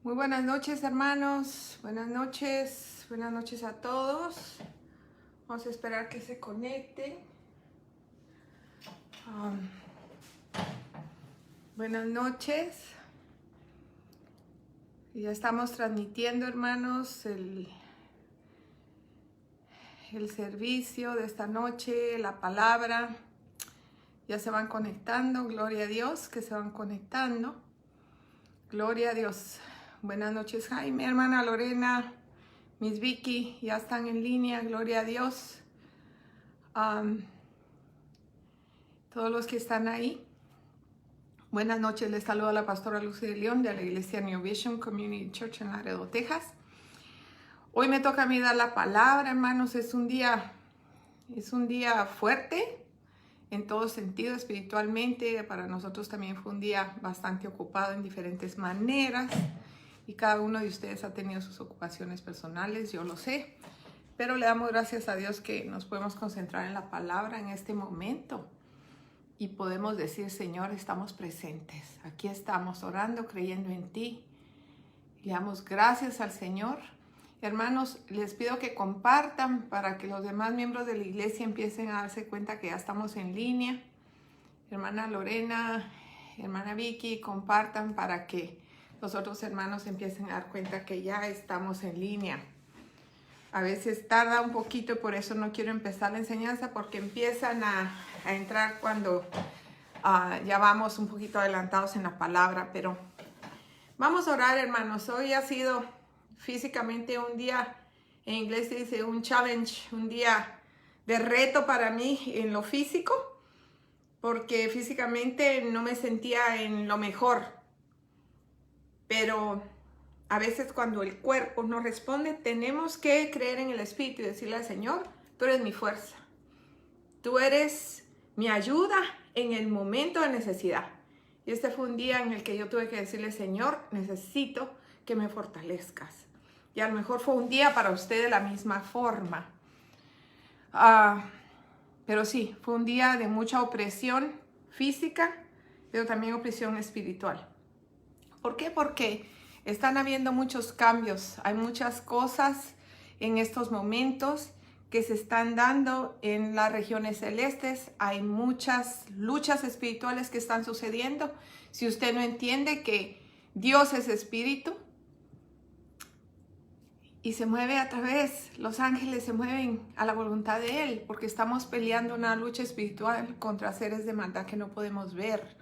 Muy buenas noches, hermanos. Buenas noches a todos. Vamos a esperar que se conecten. Buenas noches. Y ya estamos transmitiendo, hermanos, el servicio de esta noche, la palabra. Ya se van conectando. Gloria a Dios que se van conectando. Gloria a Dios. Buenas noches, Jaime, hermana Lorena, Miss Vicky, ya están en línea, gloria a Dios. Todos los que están ahí. Buenas noches, les saluda la pastora Lucy de León de la iglesia New Vision Community Church en Laredo, Texas. Hoy me toca a mí dar la palabra, hermanos. Es un día fuerte en todo sentido, espiritualmente. Para nosotros también fue un día bastante ocupado en diferentes maneras. Y cada uno de ustedes ha tenido sus ocupaciones personales, yo lo sé. Pero le damos gracias a Dios que nos podemos concentrar en la palabra en este momento. Y podemos decir, Señor, estamos presentes. Aquí estamos orando, creyendo en ti. Le damos gracias al Señor. Hermanos, les pido que compartan para que los demás miembros de la iglesia empiecen a darse cuenta que ya estamos en línea. Hermana Lorena, hermana Vicky, compartan para que los otros hermanos empiecen a dar cuenta que ya estamos en línea. A veces tarda un poquito y por eso no quiero empezar la enseñanza, porque empiezan a entrar cuando ya vamos un poquito adelantados en la palabra. Pero vamos a orar, hermanos. Hoy ha sido físicamente un día, en inglés se dice un challenge, un día de reto para mí en lo físico, porque físicamente no me sentía en lo mejor. Pero a veces cuando el cuerpo no responde, tenemos que creer en el Espíritu y decirle al Señor, tú eres mi fuerza. Tú eres mi ayuda en el momento de necesidad. Y este fue un día en el que yo tuve que decirle, Señor, necesito que me fortalezcas. Y a lo mejor fue un día para usted de la misma forma. Pero sí, fue un día de mucha opresión física, pero también opresión espiritual. ¿Por qué? Porque están habiendo muchos cambios. Hay muchas cosas en estos momentos que se están dando en las regiones celestes. Hay muchas luchas espirituales que están sucediendo. Si usted no entiende que Dios es espíritu y se mueve a través, los ángeles se mueven a la voluntad de Él, porque estamos peleando una lucha espiritual contra seres de maldad que no podemos ver.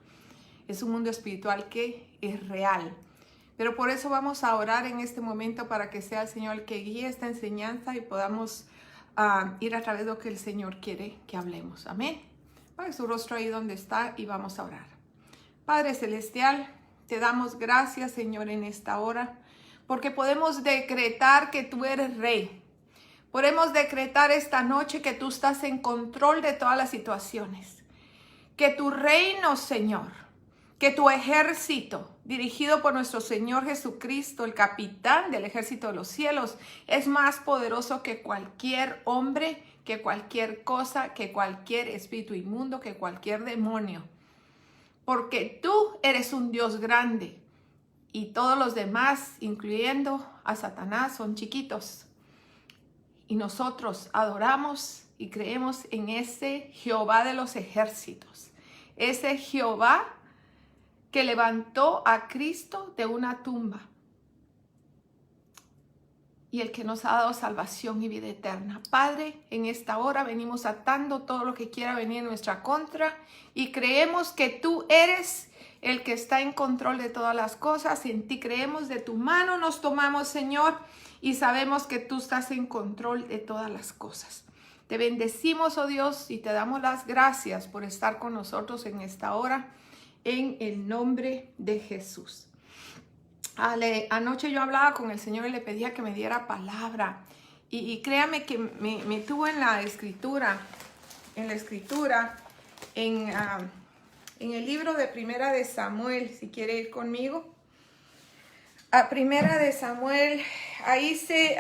Es un mundo espiritual que es real. Pero por eso vamos a orar en este momento para que sea el Señor el que guíe esta enseñanza y podamos ir a través de lo que el Señor quiere que hablemos. Amén. Ponga su rostro ahí donde está y vamos a orar. Padre Celestial, te damos gracias, Señor, en esta hora, porque podemos decretar que tú eres Rey. Podemos decretar esta noche que tú estás en control de todas las situaciones. Que tu reino, Señor, que tu ejército, dirigido por nuestro Señor Jesucristo, el capitán del ejército de los cielos, es más poderoso que cualquier hombre, que cualquier cosa, que cualquier espíritu inmundo, que cualquier demonio. Porque tú eres un Dios grande y todos los demás, incluyendo a Satanás, son chiquitos. Y nosotros adoramos y creemos en ese Jehová de los ejércitos, ese Jehová que levantó a Cristo de una tumba y el que nos ha dado salvación y vida eterna. Padre, en esta hora venimos atando todo lo que quiera venir en nuestra contra y creemos que tú eres el que está en control de todas las cosas. En ti creemos, de tu mano nos tomamos, Señor, y sabemos que tú estás en control de todas las cosas. Te bendecimos, oh Dios, y te damos las gracias por estar con nosotros en esta hora, en el nombre de Jesús. Anoche yo hablaba con el Señor y le pedía que me diera palabra. Y créame que me tuvo en la escritura, en el libro de Primera de Samuel, si quiere ir conmigo. A Primera de Samuel, ahí dice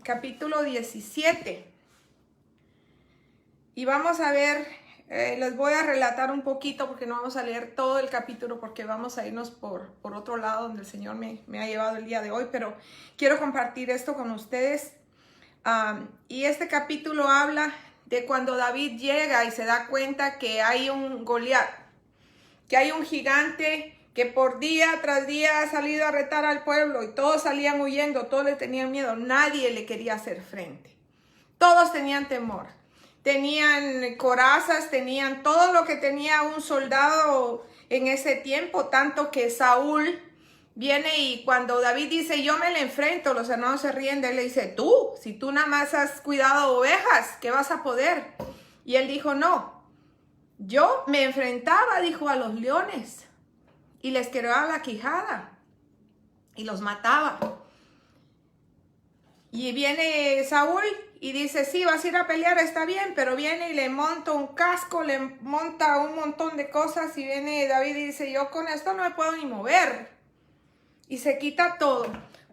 capítulo 17. Y vamos a ver Les voy a relatar un poquito porque no vamos a leer todo el capítulo porque vamos a irnos por otro lado donde el Señor me ha llevado el día de hoy, pero quiero compartir esto con ustedes. Y este capítulo habla de cuando David llega y se da cuenta que hay un Goliat, que hay un gigante que por día tras día ha salido a retar al pueblo y todos salían huyendo, todos le tenían miedo, nadie le quería hacer frente. Todos tenían temor, tenían corazas, tenían todo lo que tenía un soldado en ese tiempo, tanto que Saúl viene y cuando David dice, yo me le enfrento, los hermanos se ríen de él, le dice, tú, si tú nada más has cuidado ovejas, ¿qué vas a poder? Y él dijo, no, yo me enfrentaba, dijo, a los leones y les quebraba la quijada y los mataba. Y viene Saúl y dice, sí, vas a ir a pelear, está bien, pero viene y le monta un casco, le monta un montón de cosas y viene David y dice, yo con esto no me puedo ni mover. Y se quita todo.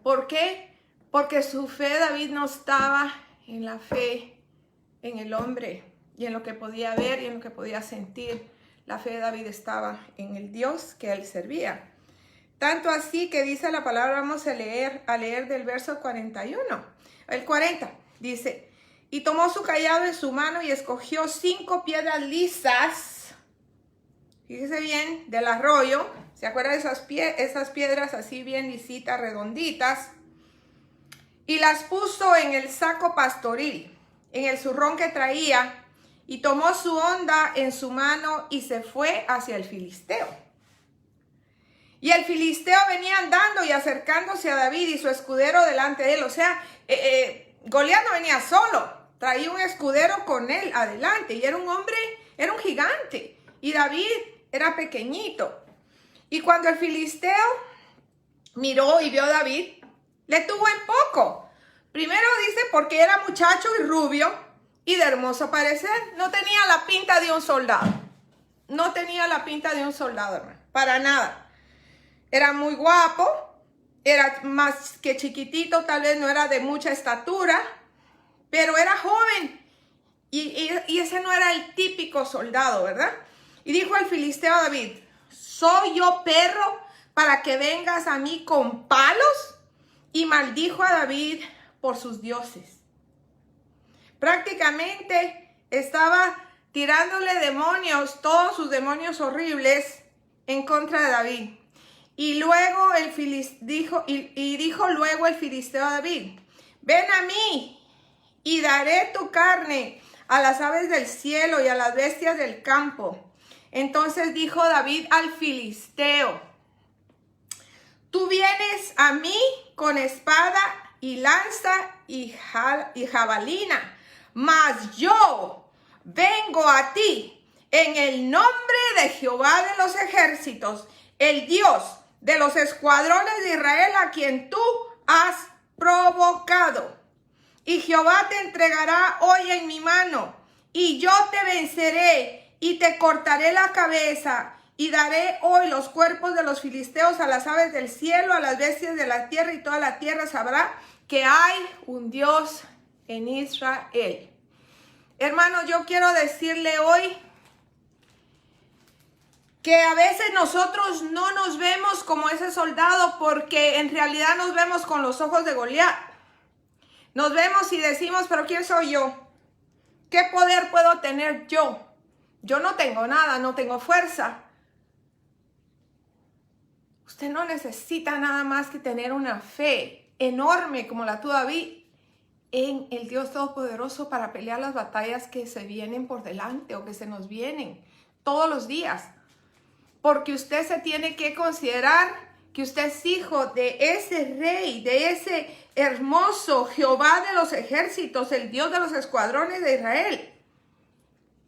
¿Por qué? Porque su fe, David, no estaba en la fe en el hombre y en lo que podía ver y en lo que podía sentir. La fe de David estaba en el Dios que él servía. Tanto así que dice la palabra, vamos a leer del verso 41. El 40 dice, y tomó su cayado en su mano y escogió 5 piedras lisas. Fíjese bien, del arroyo. ¿Se acuerdan de esas piedras así bien lisitas, redonditas? Y las puso en el saco pastoril, en el zurrón que traía, y tomó su honda en su mano y se fue hacia el filisteo. Y el filisteo venía andando y acercándose a David y su escudero delante de él. O sea, Goliat no venía solo, traía un escudero con él adelante. Y era un hombre, era un gigante. Y David era pequeñito. Y cuando el filisteo miró y vio a David, le tuvo en poco. Primero dice porque era muchacho y rubio y de hermoso parecer. No tenía la pinta de un soldado. No tenía la pinta de un soldado, hermano. Para nada. Era muy guapo. Era más que chiquitito. Tal vez no era de mucha estatura. Pero era joven. Y ese no era el típico soldado, ¿verdad? Y dijo el filisteo a David, ¿soy yo perro para que vengas a mí con palos? Y maldijo a David por sus dioses. Prácticamente estaba tirándole demonios, todos sus demonios horribles, en contra de David. Y luego dijo luego el filisteo a David, ven a mí y daré tu carne a las aves del cielo y a las bestias del campo. Entonces dijo David al filisteo, tú vienes a mí con espada y lanza y jabalina, mas yo vengo a ti en el nombre de Jehová de los ejércitos, el Dios de los escuadrones de Israel, a quien tú has provocado. Y Jehová te entregará hoy en mi mano, y yo te venceré, y te cortaré la cabeza, y daré hoy los cuerpos de los filisteos a las aves del cielo, a las bestias de la tierra, y toda la tierra sabrá que hay un Dios en Israel. Hermanos, yo quiero decirle hoy que a veces nosotros no nos vemos como ese soldado porque en realidad nos vemos con los ojos de Goliat. Nos vemos y decimos, pero ¿quién soy yo? ¿Qué poder puedo tener yo? Yo no tengo nada, no tengo fuerza. Usted no necesita nada más que tener una fe enorme como la tuvo David en el Dios Todopoderoso para pelear las batallas que se vienen por delante o que se nos vienen todos los días. Porque usted se tiene que considerar que usted es hijo de ese rey, de ese hermoso Jehová de los ejércitos, el Dios de los escuadrones de Israel.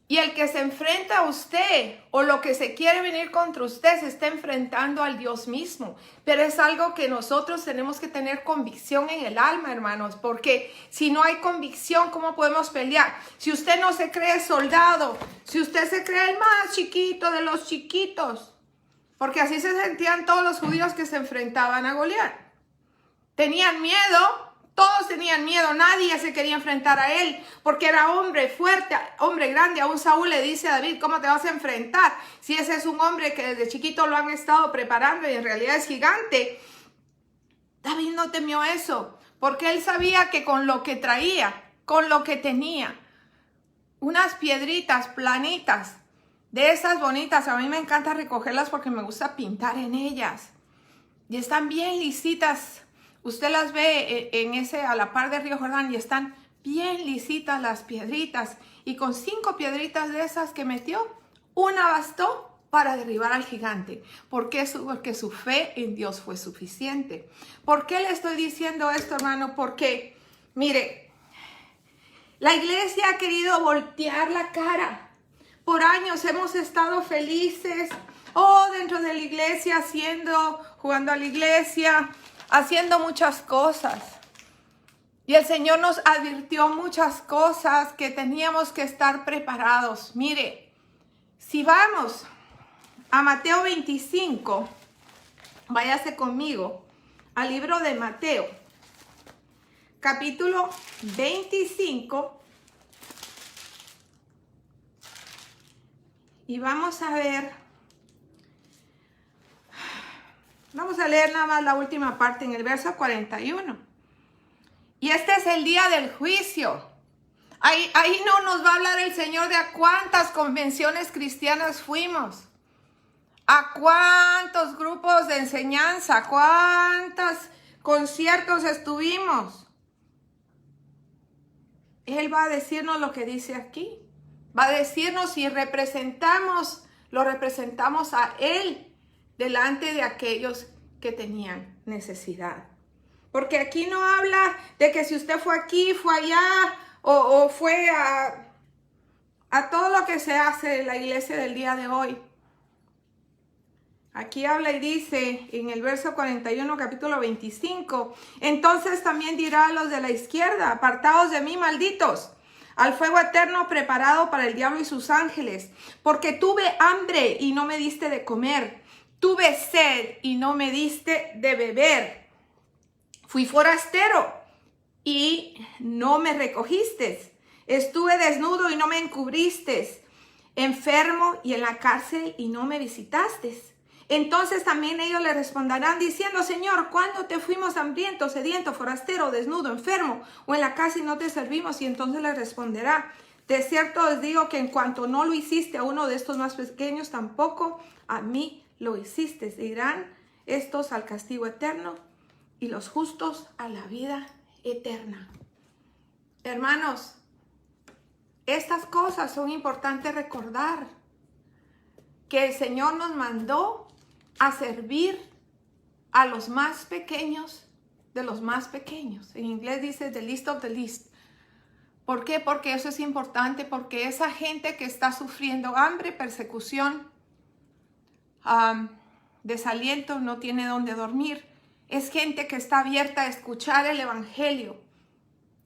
Y el que se enfrenta a usted o lo que se quiere venir contra usted se está enfrentando al Dios mismo. Pero es algo que nosotros tenemos que tener convicción en el alma, hermanos. Porque si no hay convicción, ¿cómo podemos pelear? Si usted no se cree soldado, si usted se cree el más chiquito de los chiquitos. Porque así se sentían todos los judíos que se enfrentaban a Goliat. Tenían miedo Todos tenían miedo, nadie se quería enfrentar a él, porque era hombre fuerte, hombre grande. Aún Saúl le dice a David, ¿cómo te vas a enfrentar? Si ese es un hombre que desde chiquito lo han estado preparando y en realidad es gigante. David no temió eso, porque él sabía que con lo que traía, con lo que tenía, unas piedritas planitas, de esas bonitas, a mí me encanta recogerlas porque me gusta pintar en ellas. Y están bien lisitas. Usted las ve a la par del río Jordán y están bien lisitas las piedritas. Y con 5 piedritas de esas que metió, una bastó para derribar al gigante. ¿Por qué? Porque su fe en Dios fue suficiente. ¿Por qué le estoy diciendo esto, hermano? Porque, mire, la iglesia ha querido voltear la cara. Por años hemos estado felices, dentro de la iglesia, jugando a la iglesia, haciendo muchas cosas. Y el Señor nos advirtió muchas cosas que teníamos que estar preparados. Mire, si vamos a Mateo 25, váyase conmigo al libro de Mateo, capítulo 25. Y vamos a leer nada más la última parte en el verso 41. Y este es el día del juicio. Ahí no nos va a hablar el Señor de a cuántas convenciones cristianas fuimos, a cuántos grupos de enseñanza, a cuántos conciertos estuvimos. Él va a decirnos lo que dice aquí. Va a decirnos si lo representamos a Él delante de aquellos que tenían necesidad. Porque aquí no habla de que si usted fue aquí, fue allá, o fue a todo lo que se hace en la iglesia del día de hoy. Aquí habla y dice en el verso 41, capítulo 25, entonces también dirá a los de la izquierda, apartaos de mí, malditos, al fuego eterno preparado para el diablo y sus ángeles, porque tuve hambre y no me diste de comer, tuve sed y no me diste de beber, fui forastero y no me recogiste, estuve desnudo y no me encubriste, enfermo y en la cárcel y no me visitaste. Entonces también ellos le responderán diciendo, Señor, ¿cuándo te fuimos hambriento, sediento, forastero, desnudo, enfermo o en la casa y no te servimos? Y entonces le responderá, de cierto os digo que en cuanto no lo hiciste a uno de estos más pequeños, tampoco a mí lo hiciste. Irán estos al castigo eterno y los justos a la vida eterna. Hermanos, estas cosas son importantes recordar, que el Señor nos mandó a servir a los más pequeños de los más pequeños. En inglés dice the least of the least. ¿Por qué? Porque eso es importante, porque esa gente que está sufriendo hambre, persecución, desaliento, no tiene dónde dormir, es gente que está abierta a escuchar el evangelio.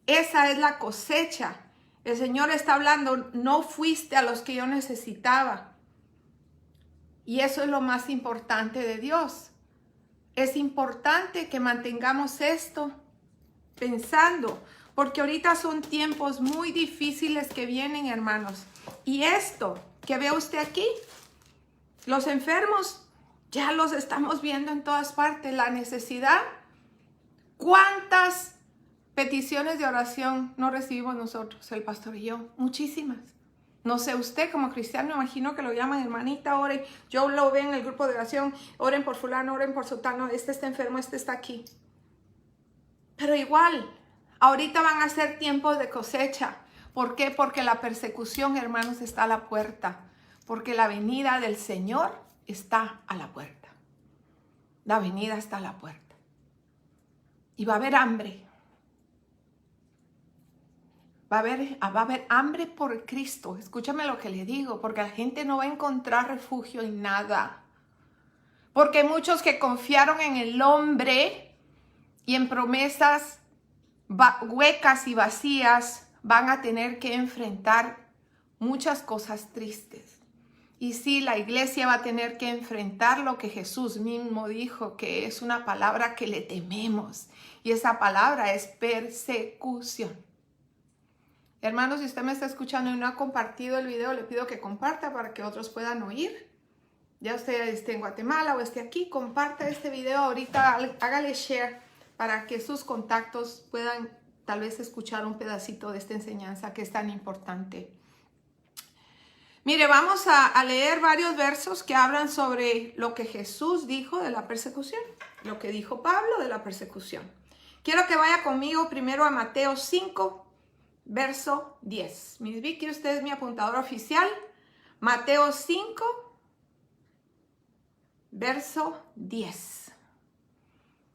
Esa es la cosecha. El Señor está hablando, no fuiste a los que yo necesitaba. Y eso es lo más importante de Dios. Es importante que mantengamos esto pensando, porque ahorita son tiempos muy difíciles que vienen, hermanos. Y esto que ve usted aquí, los enfermos, ya los estamos viendo en todas partes. La necesidad, ¿cuántas peticiones de oración no recibimos nosotros, el pastor y yo? Muchísimas. No sé, usted como cristiano, me imagino que lo llaman hermanita, oren. Yo lo veo en el grupo de oración, oren por fulano, oren por sotano, este está enfermo, este está aquí. Pero igual, ahorita van a ser tiempos de cosecha. ¿Por qué? Porque la persecución, hermanos, está a la puerta. Porque la venida del Señor está a la puerta. La venida está a la puerta. Y va a haber hambre. Va a haber hambre por Cristo. Escúchame lo que le digo, porque la gente no va a encontrar refugio en nada. Porque muchos que confiaron en el hombre y en promesas huecas y vacías van a tener que enfrentar muchas cosas tristes. Y sí, la iglesia va a tener que enfrentar lo que Jesús mismo dijo, que es una palabra que le tememos. Y esa palabra es persecución. Hermanos, si usted me está escuchando y no ha compartido el video, le pido que comparta para que otros puedan oír. Ya usted esté en Guatemala o esté aquí, comparta este video ahorita, hágale share para que sus contactos puedan tal vez escuchar un pedacito de esta enseñanza que es tan importante. Mire, vamos a leer varios versos que hablan sobre lo que Jesús dijo de la persecución, lo que dijo Pablo de la persecución. Quiero que vaya conmigo primero a Mateo 5, verso 10. Miss Vicky, usted es mi apuntador oficial. Mateo 5, verso 10.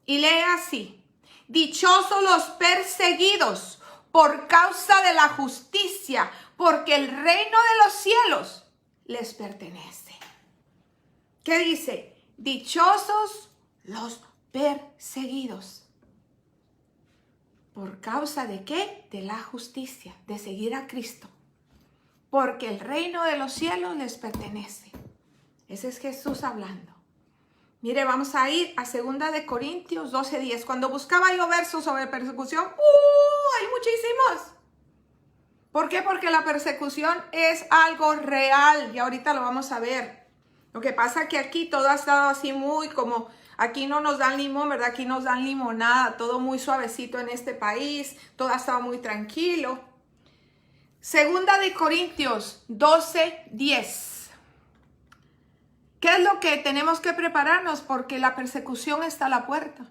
Y lee así: dichosos los perseguidos por causa de la justicia, porque el reino de los cielos les pertenece. ¿Qué dice? Dichosos los perseguidos. ¿Por causa de qué? De la justicia, de seguir a Cristo. Porque el reino de los cielos les pertenece. Ese es Jesús hablando. Mire, vamos a ir a 2 de Corintios 12:10. Cuando buscaba yo versos sobre persecución, hay muchísimos. ¿Por qué? Porque la persecución es algo real y ahorita lo vamos a ver. Lo que pasa es que aquí todo ha estado así muy como, aquí no nos dan limón, ¿verdad? Aquí nos dan limonada, todo muy suavecito en este país, todo ha estado muy tranquilo. 2 de Corintios 12:10. ¿Qué es lo que tenemos que prepararnos? Porque la persecución está a la puerta.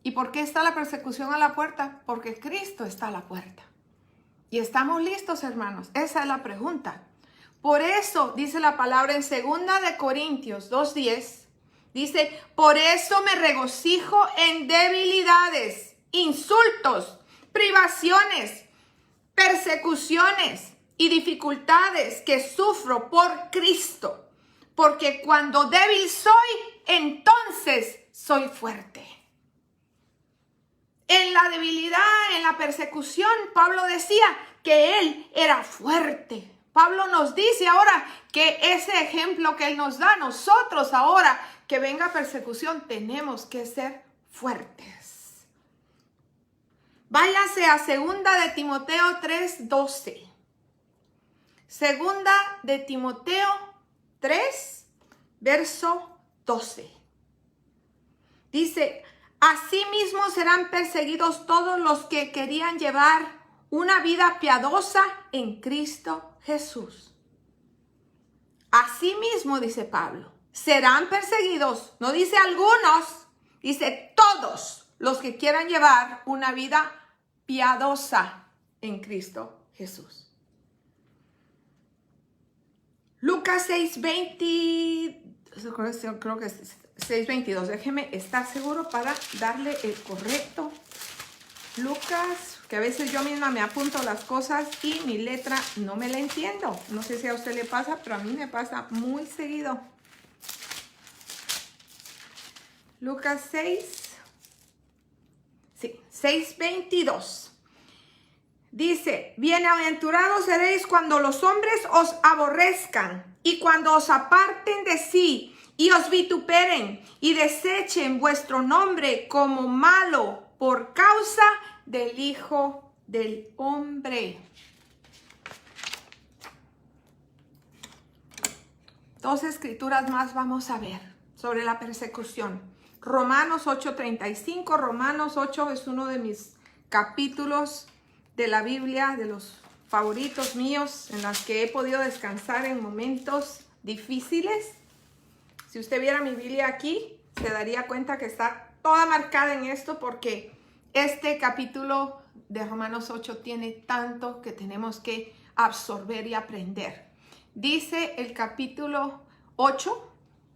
¿Y por qué está la persecución a la puerta? Porque Cristo está a la puerta. ¿Y estamos listos, hermanos? Esa es la pregunta. Por eso dice la palabra en 2 de Corintios 2:10. Dice, por eso me regocijo en debilidades, insultos, privaciones, persecuciones y dificultades que sufro por Cristo. Porque cuando débil soy, entonces soy fuerte. En la debilidad, en la persecución, Pablo decía que él era fuerte. Pablo nos dice ahora que ese ejemplo que él nos da, nosotros ahora que venga persecución, tenemos que ser fuertes. Váyase a 2 de Timoteo 3:12. 2 de Timoteo 3, verso 12. Dice, asimismo serán perseguidos todos los que querían llevar una vida piadosa en Cristo Jesús. Asimismo, dice Pablo, serán perseguidos, no dice algunos, dice todos los que quieran llevar una vida piadosa en Cristo Jesús. Lucas 6:20, creo que es 6:22. Déjeme estar seguro para darle el correcto. Lucas, que a veces yo misma me apunto las cosas y mi letra no me la entiendo. No sé si a usted le pasa, pero a mí me pasa muy seguido. Lucas 6:22. Dice, bienaventurados seréis cuando los hombres os aborrezcan y cuando os aparten de sí y os vituperen y desechen vuestro nombre como malo por causa del Hijo del Hombre. Dos escrituras más vamos a ver sobre la persecución. Romanos 8:35. Romanos 8 es uno de mis capítulos de la Biblia, de los favoritos míos, en las que he podido descansar en momentos difíciles. Si usted viera mi Biblia aquí, se daría cuenta que está toda marcada en esto, porque este capítulo de Romanos 8 tiene tanto que tenemos que absorber y aprender. Dice el capítulo 8,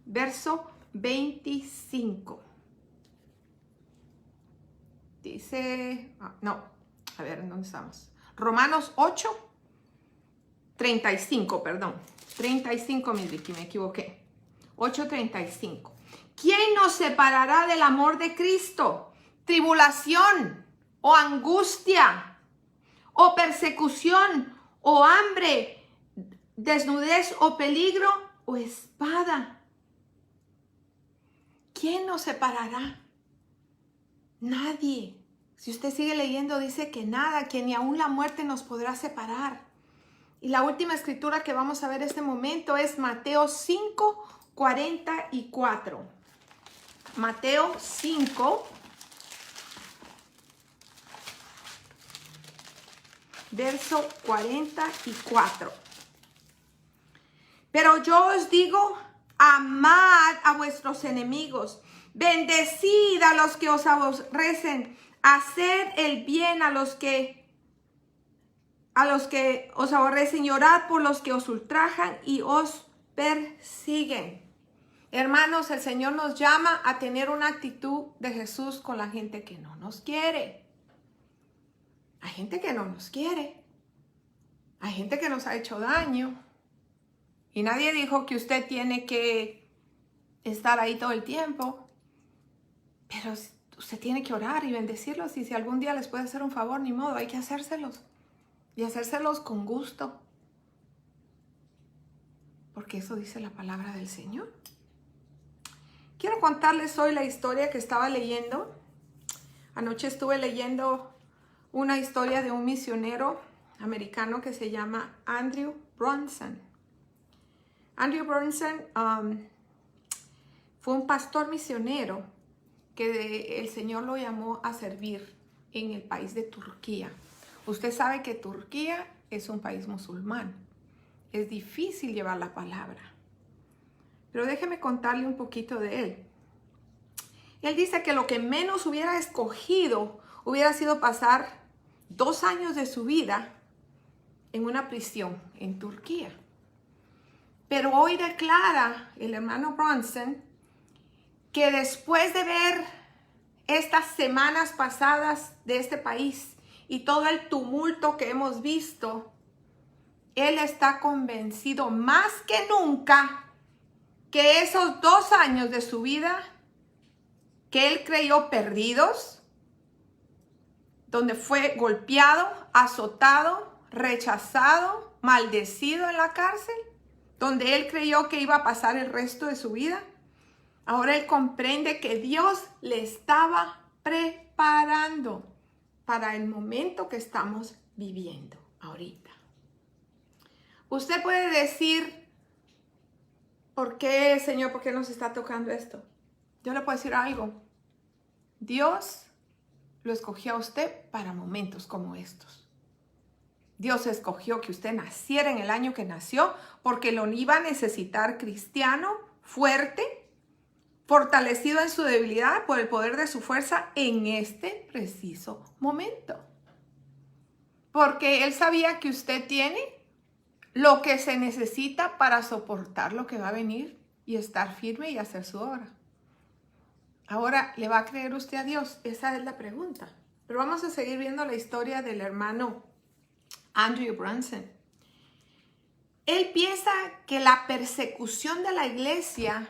verso 25. Dice, a ver, ¿en dónde estamos? Romanos 8, 35, perdón. 35, mi Vicky, me equivoqué. 8:35. ¿Quién nos separará del amor de Cristo? ¿Tribulación o angustia o persecución o hambre desnudez o peligro o espada. ¿Quién nos separará? Nadie. Si usted sigue leyendo, dice que nada, que ni aún la muerte nos podrá separar. Y la última escritura que vamos a ver en este momento es Mateo 5, 44. Mateo 5, verso 44. Pero yo os digo, amad a vuestros enemigos, bendecid a los que os aborrecen, haced el bien a los que os aborrecen y orad por los que os ultrajan y os persiguen. Hermanos, el Señor nos llama a tener una actitud de Jesús con la gente que no nos quiere. Hay gente que no nos quiere. Hay gente que nos ha hecho daño. Y nadie dijo que usted tiene que estar ahí todo el tiempo. Pero usted tiene que orar y bendecirlos. Y si algún día les puede hacer un favor, ni modo, hay que hacérselos. Y hacérselos con gusto. Porque eso dice la palabra del Señor. Quiero contarles hoy la historia que estaba leyendo. Anoche estuve leyendo una historia de un misionero americano que se llama Andrew Brunson. Andrew Brunson fue un pastor misionero que el Señor lo llamó a servir en el país de Turquía. Usted sabe que Turquía es un país musulmán. Es difícil llevar la palabra. Pero déjeme contarle un poquito de él. Él dice que lo que menos hubiera escogido hubiera sido pasar 2 años de su vida en una prisión en Turquía. Pero hoy declara el hermano Brunson que después de ver estas semanas pasadas de este país y todo el tumulto que hemos visto, él está convencido más que nunca que esos 2 años de su vida que él creyó perdidos, donde fue golpeado, azotado, rechazado, maldecido en la cárcel, donde él creyó que iba a pasar el resto de su vida, ahora él comprende que Dios le estaba preparando para el momento que estamos viviendo ahorita. Usted puede decir, ¿por qué, Señor, por qué nos está tocando esto? Yo le puedo decir algo. Dios lo escogió a usted para momentos como estos. Dios escogió que usted naciera en el año que nació porque lo iba a necesitar cristiano, fuerte, fortalecido en su debilidad por el poder de su fuerza en este preciso momento. Porque Él sabía que usted tiene lo que se necesita para soportar lo que va a venir y estar firme y hacer su obra. Ahora, ¿le va a creer usted a Dios? Esa es la pregunta. Pero vamos a seguir viendo la historia del hermano Andrew Brunson. Él piensa que la persecución de la iglesia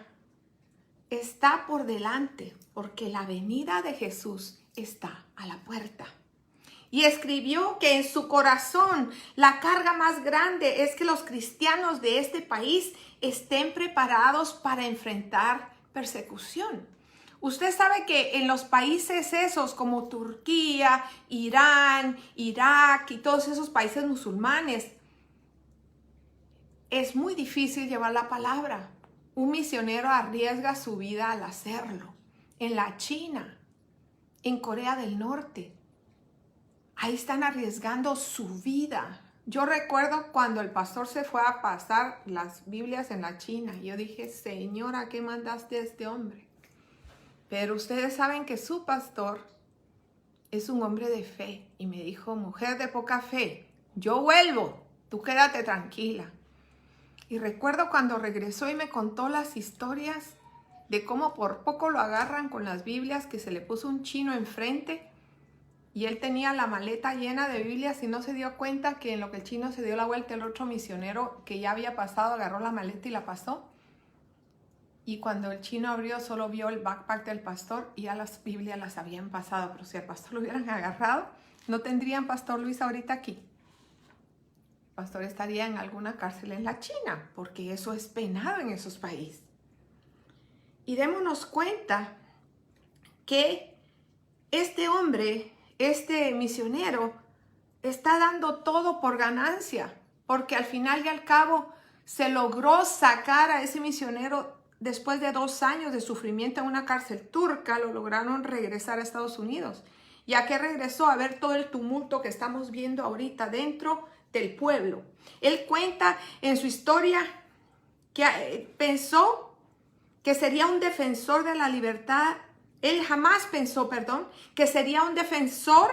está por delante porque la venida de Jesús está a la puerta. Y escribió que en su corazón la carga más grande es que los cristianos de este país estén preparados para enfrentar persecución. Usted sabe que en los países esos como Turquía, Irán, Irak y todos esos países musulmanes, es muy difícil llevar la palabra. Un misionero arriesga su vida al hacerlo. En la China, en Corea del Norte, ahí están arriesgando su vida. Yo recuerdo cuando el pastor se fue a pasar las Biblias en la China. Yo dije, Señora, ¿qué mandaste a este hombre? Pero ustedes saben que su pastor es un hombre de fe. Y me dijo, mujer de poca fe, yo vuelvo, tú quédate tranquila. Y recuerdo cuando regresó y me contó las historias de cómo por poco lo agarran con las Biblias, que se le puso un chino enfrente y él tenía la maleta llena de Biblias y no se dio cuenta que en lo que el chino se dio la vuelta, el otro misionero que ya había pasado agarró la maleta y la pasó. Y cuando el chino abrió, solo vio el backpack del pastor y ya las Biblias las habían pasado. Pero si al pastor lo hubieran agarrado, no tendrían Pastor Luis ahorita aquí. pastor estaría en alguna cárcel en la China, porque eso es penado en esos países. Y démonos cuenta que este hombre, este misionero, está dando todo por ganancia, porque al final y al cabo se logró sacar a ese misionero después de 2 años de sufrimiento en una cárcel turca, lo lograron regresar a Estados Unidos. Ya que regresó a ver todo el tumulto que estamos viendo ahorita dentro del pueblo. Él cuenta en su historia que pensó que sería un defensor de la libertad. Él jamás pensó, que sería un defensor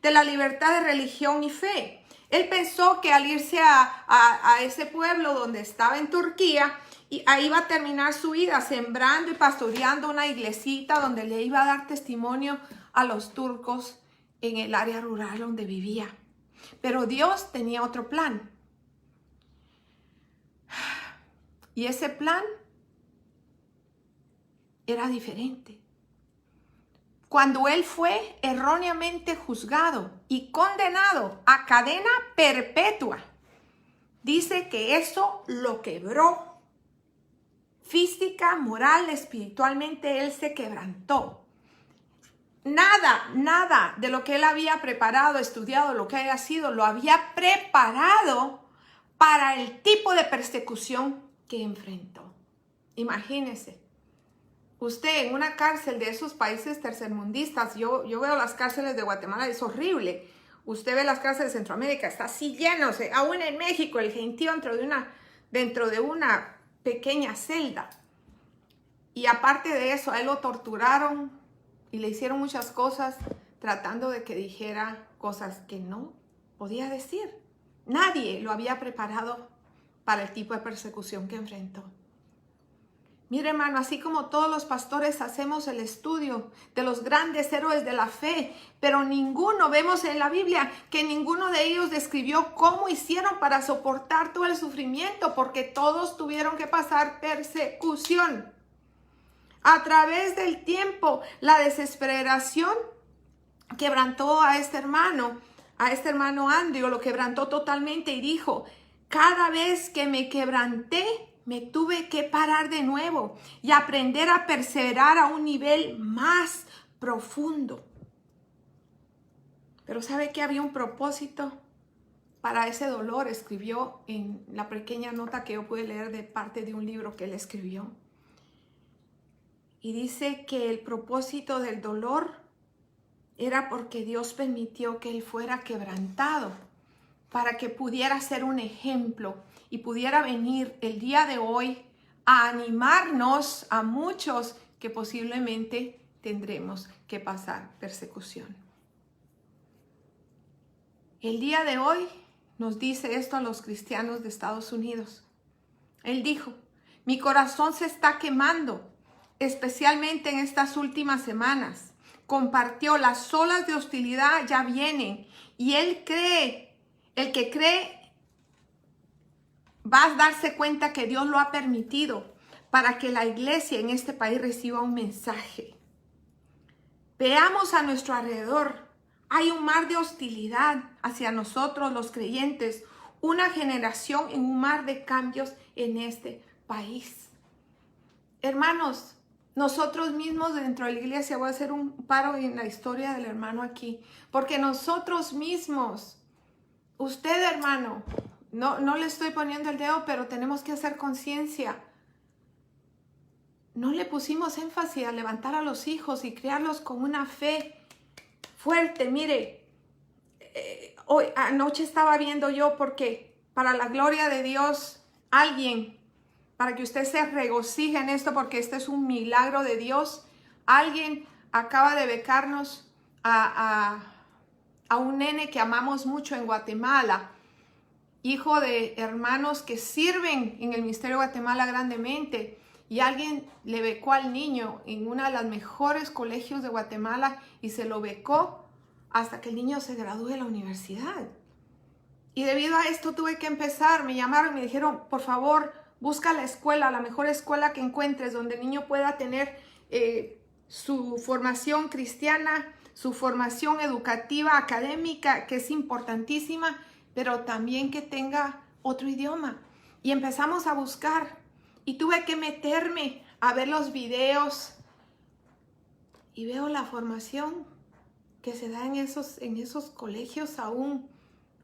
de la libertad de religión y fe. Él pensó que al irse a ese pueblo donde estaba en Turquía, y ahí iba a terminar su vida sembrando y pastoreando una iglesita donde le iba a dar testimonio a los turcos en el área rural donde vivía. Pero Dios tenía otro plan. Y ese plan era diferente. Cuando él fue erróneamente juzgado y condenado a cadena perpetua, dice que eso lo quebró. Física, moral, espiritualmente, él se quebrantó. Nada de lo que él había preparado, estudiado, lo que haya sido, lo había preparado para el tipo de persecución que enfrentó. Imagínese, usted en una cárcel de esos países tercermundistas, yo veo las cárceles de Guatemala, es horrible. Usted ve las cárceles de Centroamérica, está así lleno, aún en México, el gentío dentro de una pequeña celda. Y aparte de eso, a él lo torturaron y le hicieron muchas cosas tratando de que dijera cosas que no podía decir. Nadie lo había preparado para el tipo de persecución que enfrentó. Mire, hermano, así como todos los pastores hacemos el estudio de los grandes héroes de la fe, pero vemos en la Biblia que ninguno de ellos describió cómo hicieron para soportar todo el sufrimiento, porque todos tuvieron que pasar persecución. A través del tiempo, la desesperación quebrantó a este hermano Andrew, lo quebrantó totalmente y dijo: cada vez que me quebranté, me tuve que parar de nuevo y aprender a perseverar a un nivel más profundo. Pero ¿sabe que había un propósito para ese dolor? Escribió en la pequeña nota que yo pude leer de parte de un libro que él escribió. Y dice que el propósito del dolor era porque Dios permitió que él fuera quebrantado para que pudiera ser un ejemplo y pudiera venir el día de hoy a animarnos a muchos que posiblemente tendremos que pasar persecución. El día de hoy nos dice esto a los cristianos de Estados Unidos. Él dijo: mi corazón se está quemando, especialmente en estas últimas semanas. Compartió: las olas de hostilidad ya vienen, y el que cree va a darse cuenta que Dios lo ha permitido para que la iglesia en este país reciba un mensaje. Veamos a nuestro alrededor. Hay un mar de hostilidad hacia nosotros los creyentes, una generación en un mar de cambios en este país. Hermanos, nosotros mismos dentro de la iglesia, voy a hacer un paro en la historia del hermano aquí, porque nosotros mismos, usted, hermano, no le estoy poniendo el dedo, pero tenemos que hacer conciencia. No le pusimos énfasis a levantar a los hijos y criarlos con una fe fuerte. Mire, anoche estaba viendo yo, porque para la gloria de Dios, alguien, para que usted se regocije en esto, porque este es un milagro de Dios, alguien acaba de becarnos a un nene que amamos mucho en Guatemala, hijo de hermanos que sirven en el Ministerio de Guatemala grandemente, y alguien le becó al niño en uno de los mejores colegios de Guatemala y se lo becó hasta que el niño se gradúe de la universidad. Y debido a esto tuve que empezar, me llamaron y me dijeron: por favor, busca la escuela, la mejor escuela que encuentres, donde el niño pueda tener su formación cristiana, su formación educativa, académica, que es importantísima, pero también que tenga otro idioma. Y empezamos a buscar y tuve que meterme a ver los videos y veo la formación que se da en esos colegios aún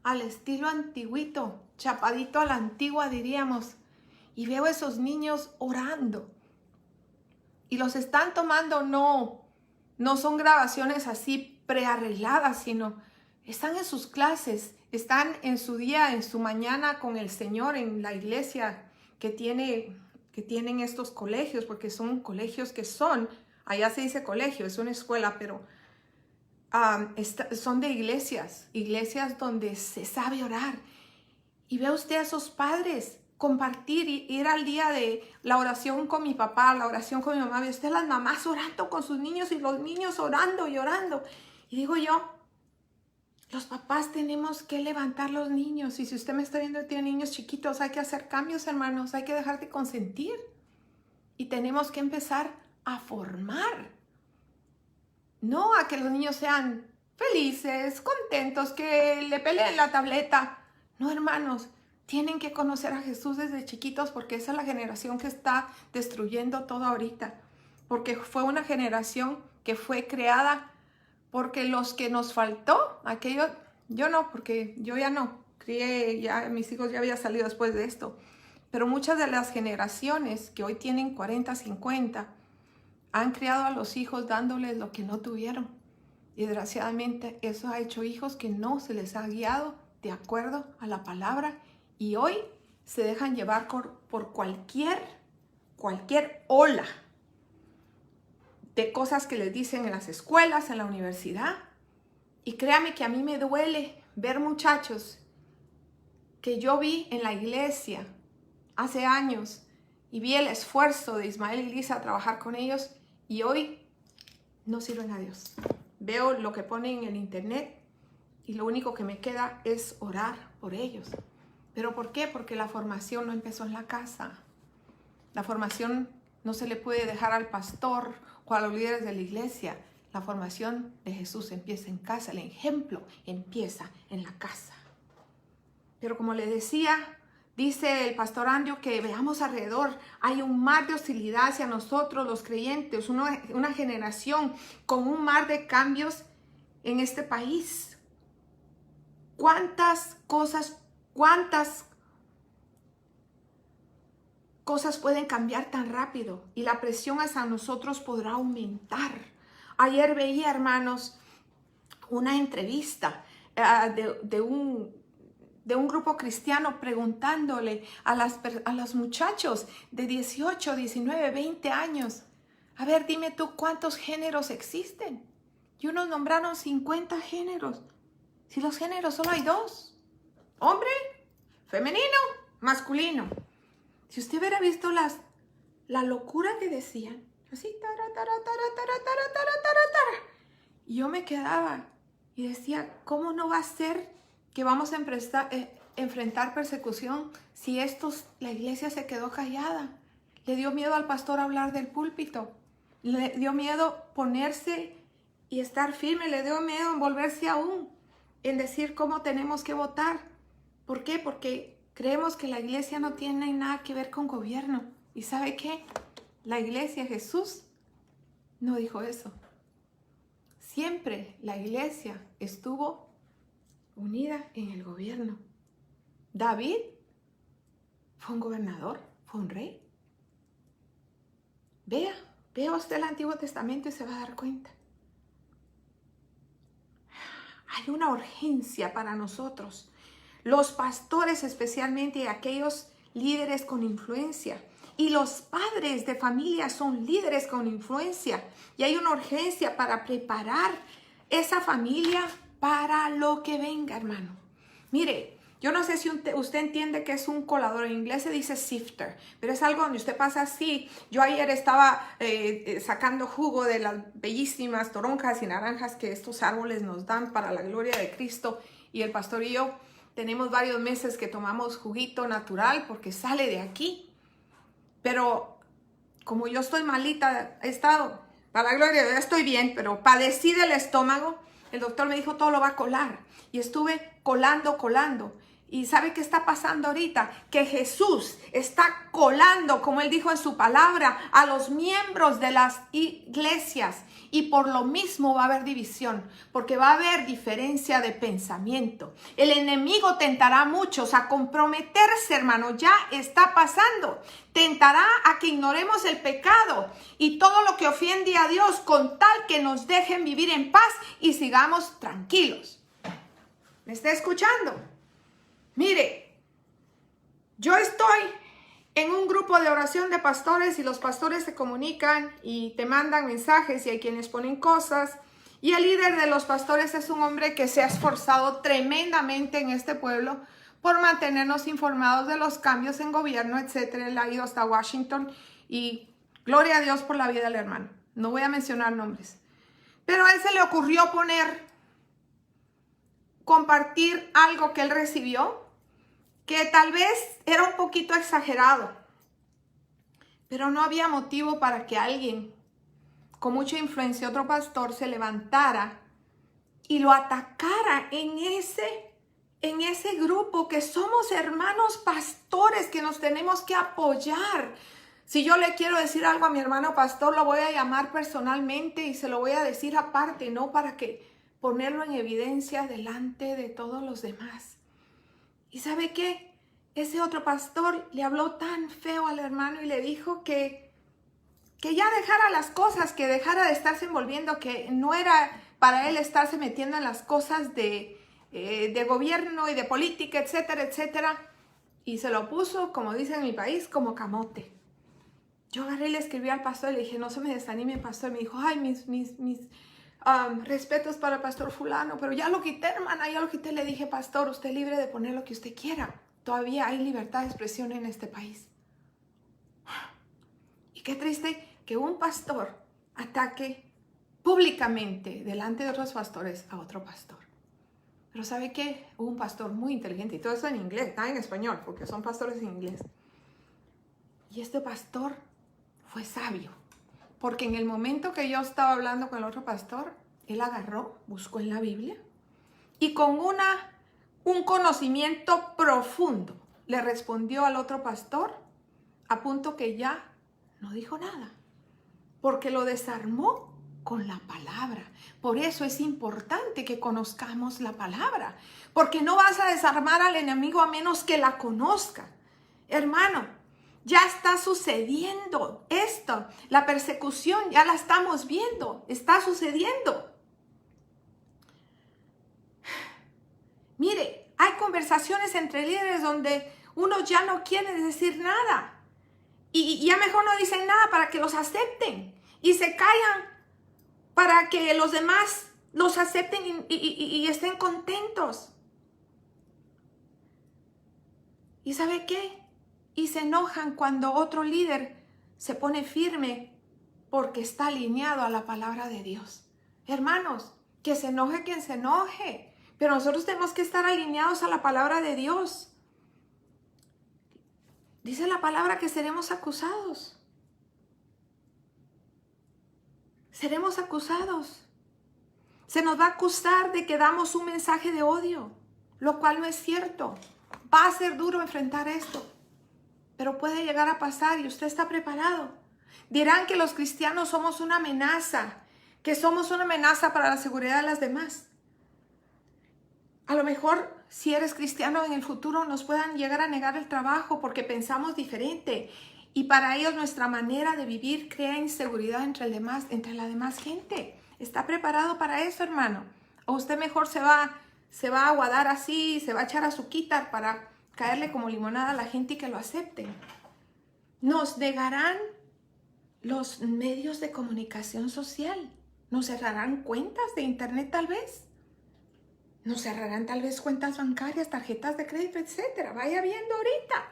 al estilo antiguito, chapadito a la antigua diríamos. Y veo esos niños orando. Y los están tomando, no son grabaciones así prearregladas, sino están en sus clases, están en su día, en su mañana con el Señor, en la iglesia que tienen estos colegios, porque son colegios allá se dice colegio, es una escuela, pero son de iglesias donde se sabe orar. Y ve usted a esos padres compartir y ir al día de la oración con mi papá, la oración con mi mamá, ve usted las mamás orando con sus niños y los niños orando y orando. Y digo yo, los papás tenemos que levantar los niños. Y si usted me está viendo y tiene niños chiquitos, hay que hacer cambios, hermanos, hay que dejar de consentir. Y tenemos que empezar a formar. No a que los niños sean felices, contentos, que le peleen la tableta. No, hermanos, tienen que conocer a Jesús desde chiquitos porque esa es la generación que está destruyendo todo ahorita. Porque fue una generación que fue creada porque los que nos faltó, aquello, yo no, porque yo ya no, mis hijos ya habían salido después de esto. Pero muchas de las generaciones que hoy tienen 40, 50, han criado a los hijos dándoles lo que no tuvieron. Y desgraciadamente eso ha hecho hijos que no se les ha guiado de acuerdo a la palabra. Y hoy se dejan llevar por cualquier ola de cosas que les dicen en las escuelas, en la universidad. Y créame que a mí me duele ver muchachos que yo vi en la iglesia hace años y vi el esfuerzo de Ismael y Lisa a trabajar con ellos y hoy no sirven a Dios. Veo lo que ponen en el internet y lo único que me queda es orar por ellos. ¿Pero por qué? Porque la formación no empezó en la casa. La formación no se le puede dejar al pastor o a los líderes de la iglesia. La formación de Jesús empieza en casa. El ejemplo empieza en la casa. Pero como le decía, dice el pastor Andrew que veamos alrededor. Hay un mar de hostilidad hacia nosotros, los creyentes. Una generación con un mar de cambios en este país. ¿Cuántas cosas pueden cambiar tan rápido? Y la presión hacia nosotros podrá aumentar. Ayer veía, hermanos, una entrevista de un grupo cristiano preguntándole a los muchachos de 18, 19, 20 años. A ver, dime tú, ¿cuántos géneros existen? Y unos nombraron 50 géneros. Si los géneros solo hay 2. Hombre, femenino, masculino. Si usted hubiera visto la locura que decían, así, y yo me quedaba y decía, ¿cómo no va a ser que vamos a enfrentar persecución si la iglesia se quedó callada? Le dio miedo al pastor hablar del púlpito, le dio miedo ponerse y estar firme, le dio miedo envolverse aún en decir cómo tenemos que votar. ¿Por qué? Porque creemos que la iglesia no tiene nada que ver con gobierno. ¿Y sabe qué? La iglesia, Jesús, no dijo eso. Siempre la iglesia estuvo unida en el gobierno. David fue un gobernador, fue un rey. Vea usted el Antiguo Testamento y se va a dar cuenta. Hay una urgencia para nosotros. Los pastores especialmente y aquellos líderes con influencia. Y los padres de familia son líderes con influencia. Y hay una urgencia para preparar esa familia para lo que venga, hermano. Mire, yo no sé si usted entiende que es un colador. En inglés se dice sifter, pero es algo donde usted pasa así. Yo ayer estaba sacando jugo de las bellísimas toronjas y naranjas que estos árboles nos dan para la gloria de Cristo. Y el pastor y yo tenemos varios meses que tomamos juguito natural porque sale de aquí. Pero como yo estoy malita, he estado, para la gloria de Dios, estoy bien, pero padecí del estómago. el doctor me dijo todo lo va a colar. Y estuve colando. ¿Y sabe qué está pasando ahorita? Que Jesús está colando, como Él dijo en su palabra, a los miembros de las iglesias. Y por lo mismo va a haber división, porque va a haber diferencia de pensamiento. El enemigo tentará a muchos a comprometerse, hermano. Ya está pasando. Tentará a que ignoremos el pecado y todo lo que ofende a Dios, con tal que nos dejen vivir en paz y sigamos tranquilos. ¿Me está escuchando? Mire, yo estoy en un grupo de oración de pastores y los pastores se comunican y te mandan mensajes y hay quienes ponen cosas. Y el líder de los pastores es un hombre que se ha esforzado tremendamente en este pueblo por mantenernos informados de los cambios en gobierno, etcétera. Él ha ido hasta Washington y gloria a Dios por la vida del hermano. No voy a mencionar nombres. Pero a él se le ocurrió compartir algo que él recibió, que tal vez era un poquito exagerado, pero no había motivo para que alguien con mucha influencia, otro pastor, se levantara y lo atacara en ese grupo, que somos hermanos pastores, que nos tenemos que apoyar. Si yo le quiero decir algo a mi hermano pastor, lo voy a llamar personalmente y se lo voy a decir aparte, no para que ponerlo en evidencia delante de todos los demás. ¿Y sabe qué? Ese otro pastor le habló tan feo al hermano y le dijo que ya dejara las cosas, que dejara de estarse envolviendo, que no era para él estarse metiendo en las cosas de gobierno y de política, etcétera, etcétera. Y se lo puso, como dicen en mi país, como camote. Yo agarré y le escribí al pastor y le dije, no se me desanime, pastor. Me dijo, ay, mis respetos para el pastor fulano, pero ya lo quité, hermana, ya lo quité. Le dije, pastor, usted es libre de poner lo que usted quiera. Todavía hay libertad de expresión en este país. Y qué triste que un pastor ataque públicamente delante de otros pastores a otro pastor. Pero ¿sabe qué? Hubo un pastor muy inteligente, y todo eso en inglés, está en español, porque son pastores en inglés. Y este pastor fue sabio, porque en el momento que yo estaba hablando con el otro pastor, él agarró, buscó en la Biblia y con un conocimiento profundo le respondió al otro pastor, a punto que ya no dijo nada, porque lo desarmó con la palabra. Por eso es importante que conozcamos la palabra, porque no vas a desarmar al enemigo a menos que la conozca. Hermano, ya está sucediendo esto, la persecución ya la estamos viendo, está sucediendo. Mire, hay conversaciones entre líderes donde uno ya no quiere decir nada y ya mejor no dicen nada para que los acepten y se callan para que los demás los acepten y estén contentos. ¿Y sabe qué? Y se enojan cuando otro líder se pone firme porque está alineado a la palabra de Dios. Hermanos, que se enoje quien se enoje, pero nosotros tenemos que estar alineados a la palabra de Dios. Dice la palabra que seremos acusados. Seremos acusados. Se nos va a acusar de que damos un mensaje de odio, lo cual no es cierto. Va a ser duro enfrentar esto, pero puede llegar a pasar y usted está preparado. Dirán que los cristianos somos una amenaza, que somos una amenaza para la seguridad de las demás. A lo mejor, si eres cristiano en el futuro, nos puedan llegar a negar el trabajo porque pensamos diferente. Y para ellos nuestra manera de vivir crea inseguridad entre la demás gente. ¿Está preparado para eso, hermano? ¿O usted mejor se va a aguadar así, se va a echar azuquitar para caerle como limonada a la gente y que lo acepten? Nos negarán los medios de comunicación social. Nos cerrarán cuentas de internet tal vez. Nos cerrarán tal vez cuentas bancarias, tarjetas de crédito, etcétera. Vaya viendo ahorita.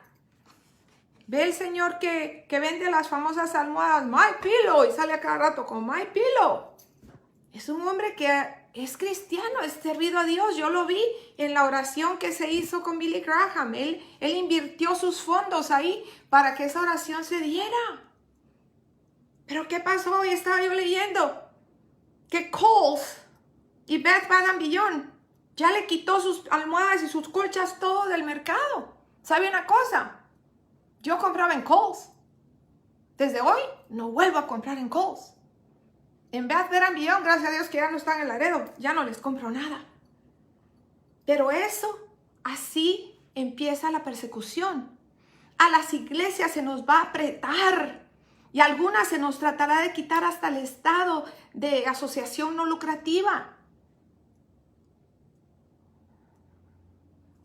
Ve el señor que vende las famosas almohadas MyPillow y sale a cada rato con MyPillow. Es un hombre que es cristiano, es servido a Dios. Yo lo vi en la oración que se hizo con Billy Graham. Él invirtió sus fondos ahí para que esa oración se diera. Pero ¿qué pasó? Hoy estaba yo leyendo que Kohl's y Bed Bath & Beyond ya le quitó sus almohadas y sus colchas todo del mercado. ¿Sabe una cosa? Yo compraba en Kohl's. Desde hoy no vuelvo a comprar en Kohl's. En Bed Bath & Beyond, gracias a Dios que ya no están en Laredo, ya no les compro nada. Pero eso, así empieza la persecución. A las iglesias se nos va a apretar y a algunas se nos tratará de quitar hasta el estado de asociación no lucrativa.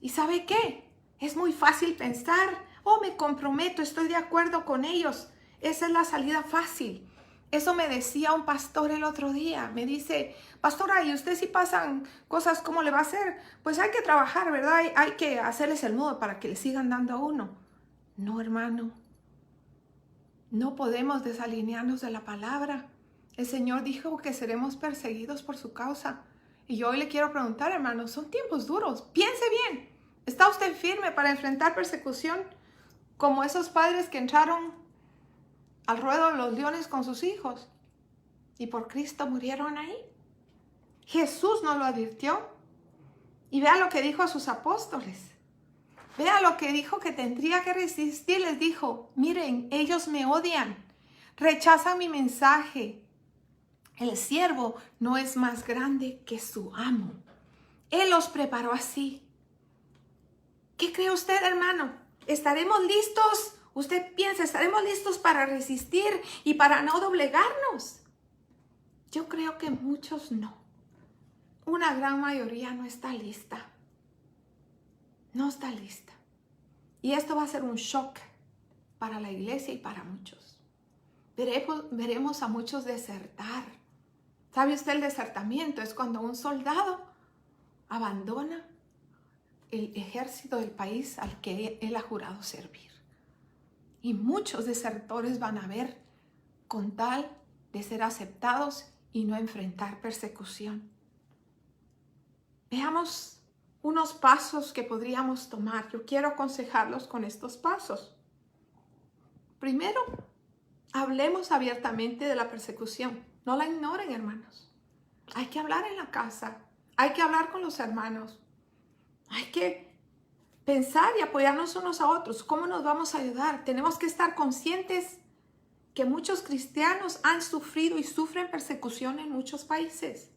¿Y sabe qué? Es muy fácil pensar, oh, me comprometo, estoy de acuerdo con ellos. Esa es la salida fácil. Eso me decía un pastor el otro día. Me dice, pastora, ¿y usted si pasan cosas, cómo le va a hacer? Pues hay que trabajar, ¿verdad? Hay que hacerles el modo para que le sigan dando a uno. No, hermano. No podemos desalinearnos de la palabra. El Señor dijo que seremos perseguidos por su causa. Y yo hoy le quiero preguntar, hermano, son tiempos duros. Piense bien. ¿Está usted firme para enfrentar persecución como esos padres que entraron al ruedo de los leones con sus hijos y por Cristo murieron ahí? Jesús nos lo advirtió. Y vea lo que dijo a sus apóstoles. Vea lo que dijo que tendría que resistir. Les dijo, miren, ellos me odian, rechazan mi mensaje. El siervo no es más grande que su amo. Él los preparó así. ¿Qué cree usted, hermano? ¿Estaremos listos? Usted piensa, ¿estaremos listos para resistir y para no doblegarnos? Yo creo que muchos no. Una gran mayoría no está lista. No está lista. Y esto va a ser un shock para la iglesia y para muchos. Veremos a muchos desertar. ¿Sabe usted el desertamiento? Es cuando un soldado abandona el ejército del país al que él ha jurado servir. Y muchos desertores van a ver con tal de ser aceptados y no enfrentar persecución. Veamos unos pasos que podríamos tomar. Yo quiero aconsejarlos con estos pasos. Primero, hablemos abiertamente de la persecución. No la ignoren, hermanos. Hay que hablar en la casa. Hay que hablar con los hermanos. Hay que pensar y apoyarnos unos a otros. ¿Cómo nos vamos a ayudar? Tenemos que estar conscientes que muchos cristianos han sufrido y sufren persecución en muchos países.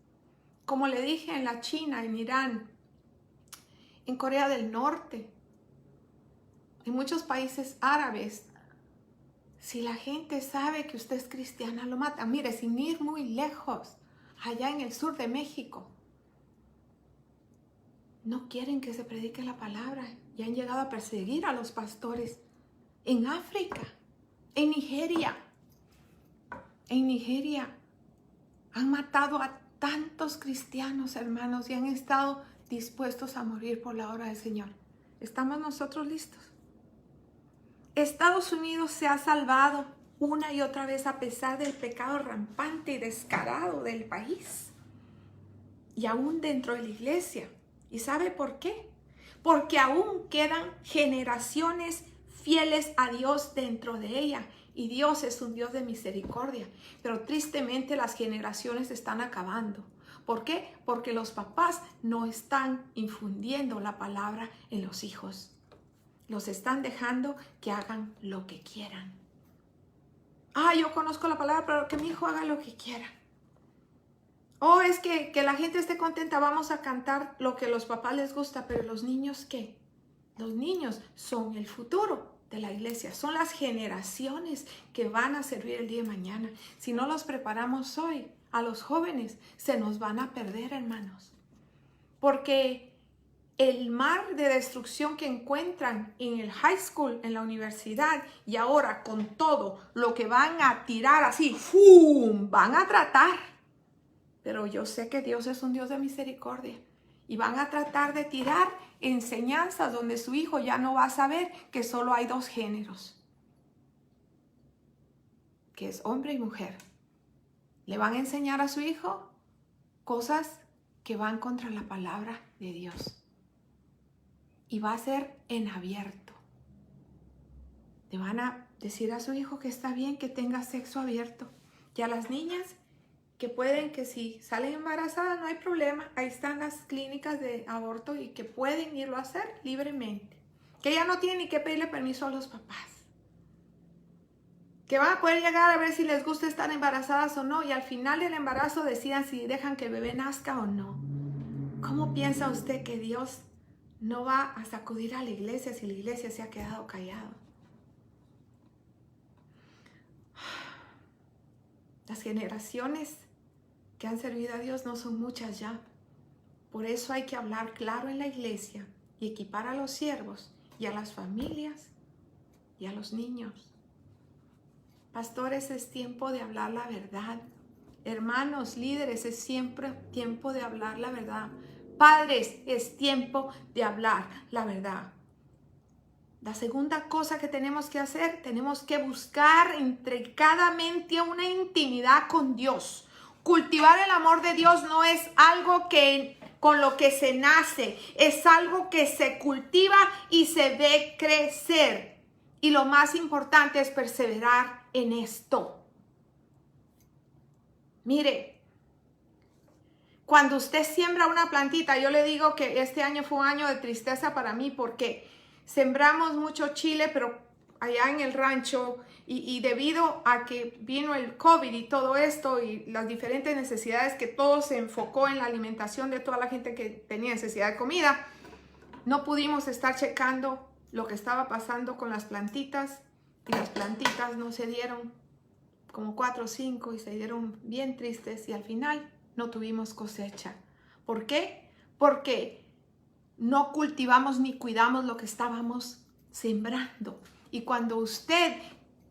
Como le dije, en la China, en Irán, en Corea del Norte, en muchos países árabes. Si la gente sabe que usted es cristiana, lo matan. Mire, sin ir muy lejos, allá en el sur de México, no quieren que se predique la palabra y han llegado a perseguir a los pastores. En África, en Nigeria han matado a tantos cristianos, hermanos, y han estado dispuestos a morir por la obra del Señor. ¿Estamos nosotros listos? Estados Unidos se ha salvado una y otra vez a pesar del pecado rampante y descarado del país. Y aún dentro de la iglesia. ¿Y sabe por qué? Porque aún quedan generaciones fieles a Dios dentro de ella. Y Dios es un Dios de misericordia. Pero tristemente las generaciones están acabando. ¿Por qué? Porque los papás no están infundiendo la palabra en los hijos. Los están dejando que hagan lo que quieran. Yo conozco la palabra, pero que mi hijo haga lo que quiera. Es que la gente esté contenta, vamos a cantar lo que a los papás les gusta, pero los niños, ¿qué? Los niños son el futuro de la iglesia, son las generaciones que van a servir el día de mañana. Si no los preparamos hoy, a los jóvenes se nos van a perder, hermanos. Porque el mar de destrucción que encuentran en el high school, en la universidad, y ahora con todo lo que van a tirar así, ¡fum!, van a tratar. Pero yo sé que Dios es un Dios de misericordia. Y van a tratar de tirar enseñanzas donde su hijo ya no va a saber que solo hay dos géneros. Que es hombre y mujer. Le van a enseñar a su hijo cosas que van contra la palabra de Dios. Y va a ser en abierto. Le van a decir a su hijo que está bien que tenga sexo abierto. Y a las niñas que pueden, que si salen embarazadas no hay problema, ahí están las clínicas de aborto y que pueden irlo a hacer libremente, que ya no tienen ni que pedirle permiso a los papás, que van a poder llegar a ver si les gusta estar embarazadas o no y al final del embarazo decidan si dejan que el bebé nazca o no. ¿Cómo piensa usted que Dios no va a sacudir a la iglesia si la iglesia se ha quedado callada? Las generaciones que han servido a Dios no son muchas ya. Por eso hay que hablar claro en la iglesia y equipar a los siervos y a las familias y a los niños. Pastores, es tiempo de hablar la verdad. Hermanos, líderes, es siempre tiempo de hablar la verdad. Padres, es tiempo de hablar la verdad. La segunda cosa que tenemos que hacer, tenemos que buscar entre cada mente una intimidad con Dios. Cultivar el amor de Dios no es algo que con lo que se nace, es algo que se cultiva y se ve crecer. Y lo más importante es perseverar en esto. Mire, cuando usted siembra una plantita, yo le digo que este año fue un año de tristeza para mí porque sembramos mucho chile, pero allá en el rancho, y debido a que vino el COVID y todo esto y las diferentes necesidades que todo se enfocó en la alimentación de toda la gente que tenía necesidad de comida, no pudimos estar checando lo que estaba pasando con las plantitas y las plantitas no se dieron, como 4 o 5, y se dieron bien tristes y al final no tuvimos cosecha. ¿Por qué? Porque no cultivamos ni cuidamos lo que estábamos sembrando. Y cuando usted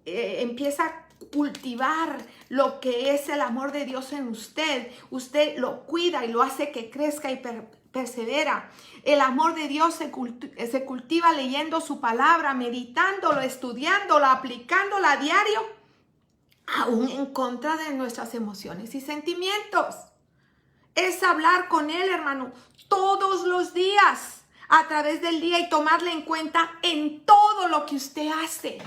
empieza a cultivar lo que es el amor de Dios en usted, usted lo cuida y lo hace que crezca y persevera. El amor de Dios se cultiva leyendo su palabra, meditándolo, estudiándolo, aplicándola a diario, aún en contra de nuestras emociones y sentimientos. Es hablar con Él, hermano, todos los días, a través del día y tomarle en cuenta en todo lo que usted hace.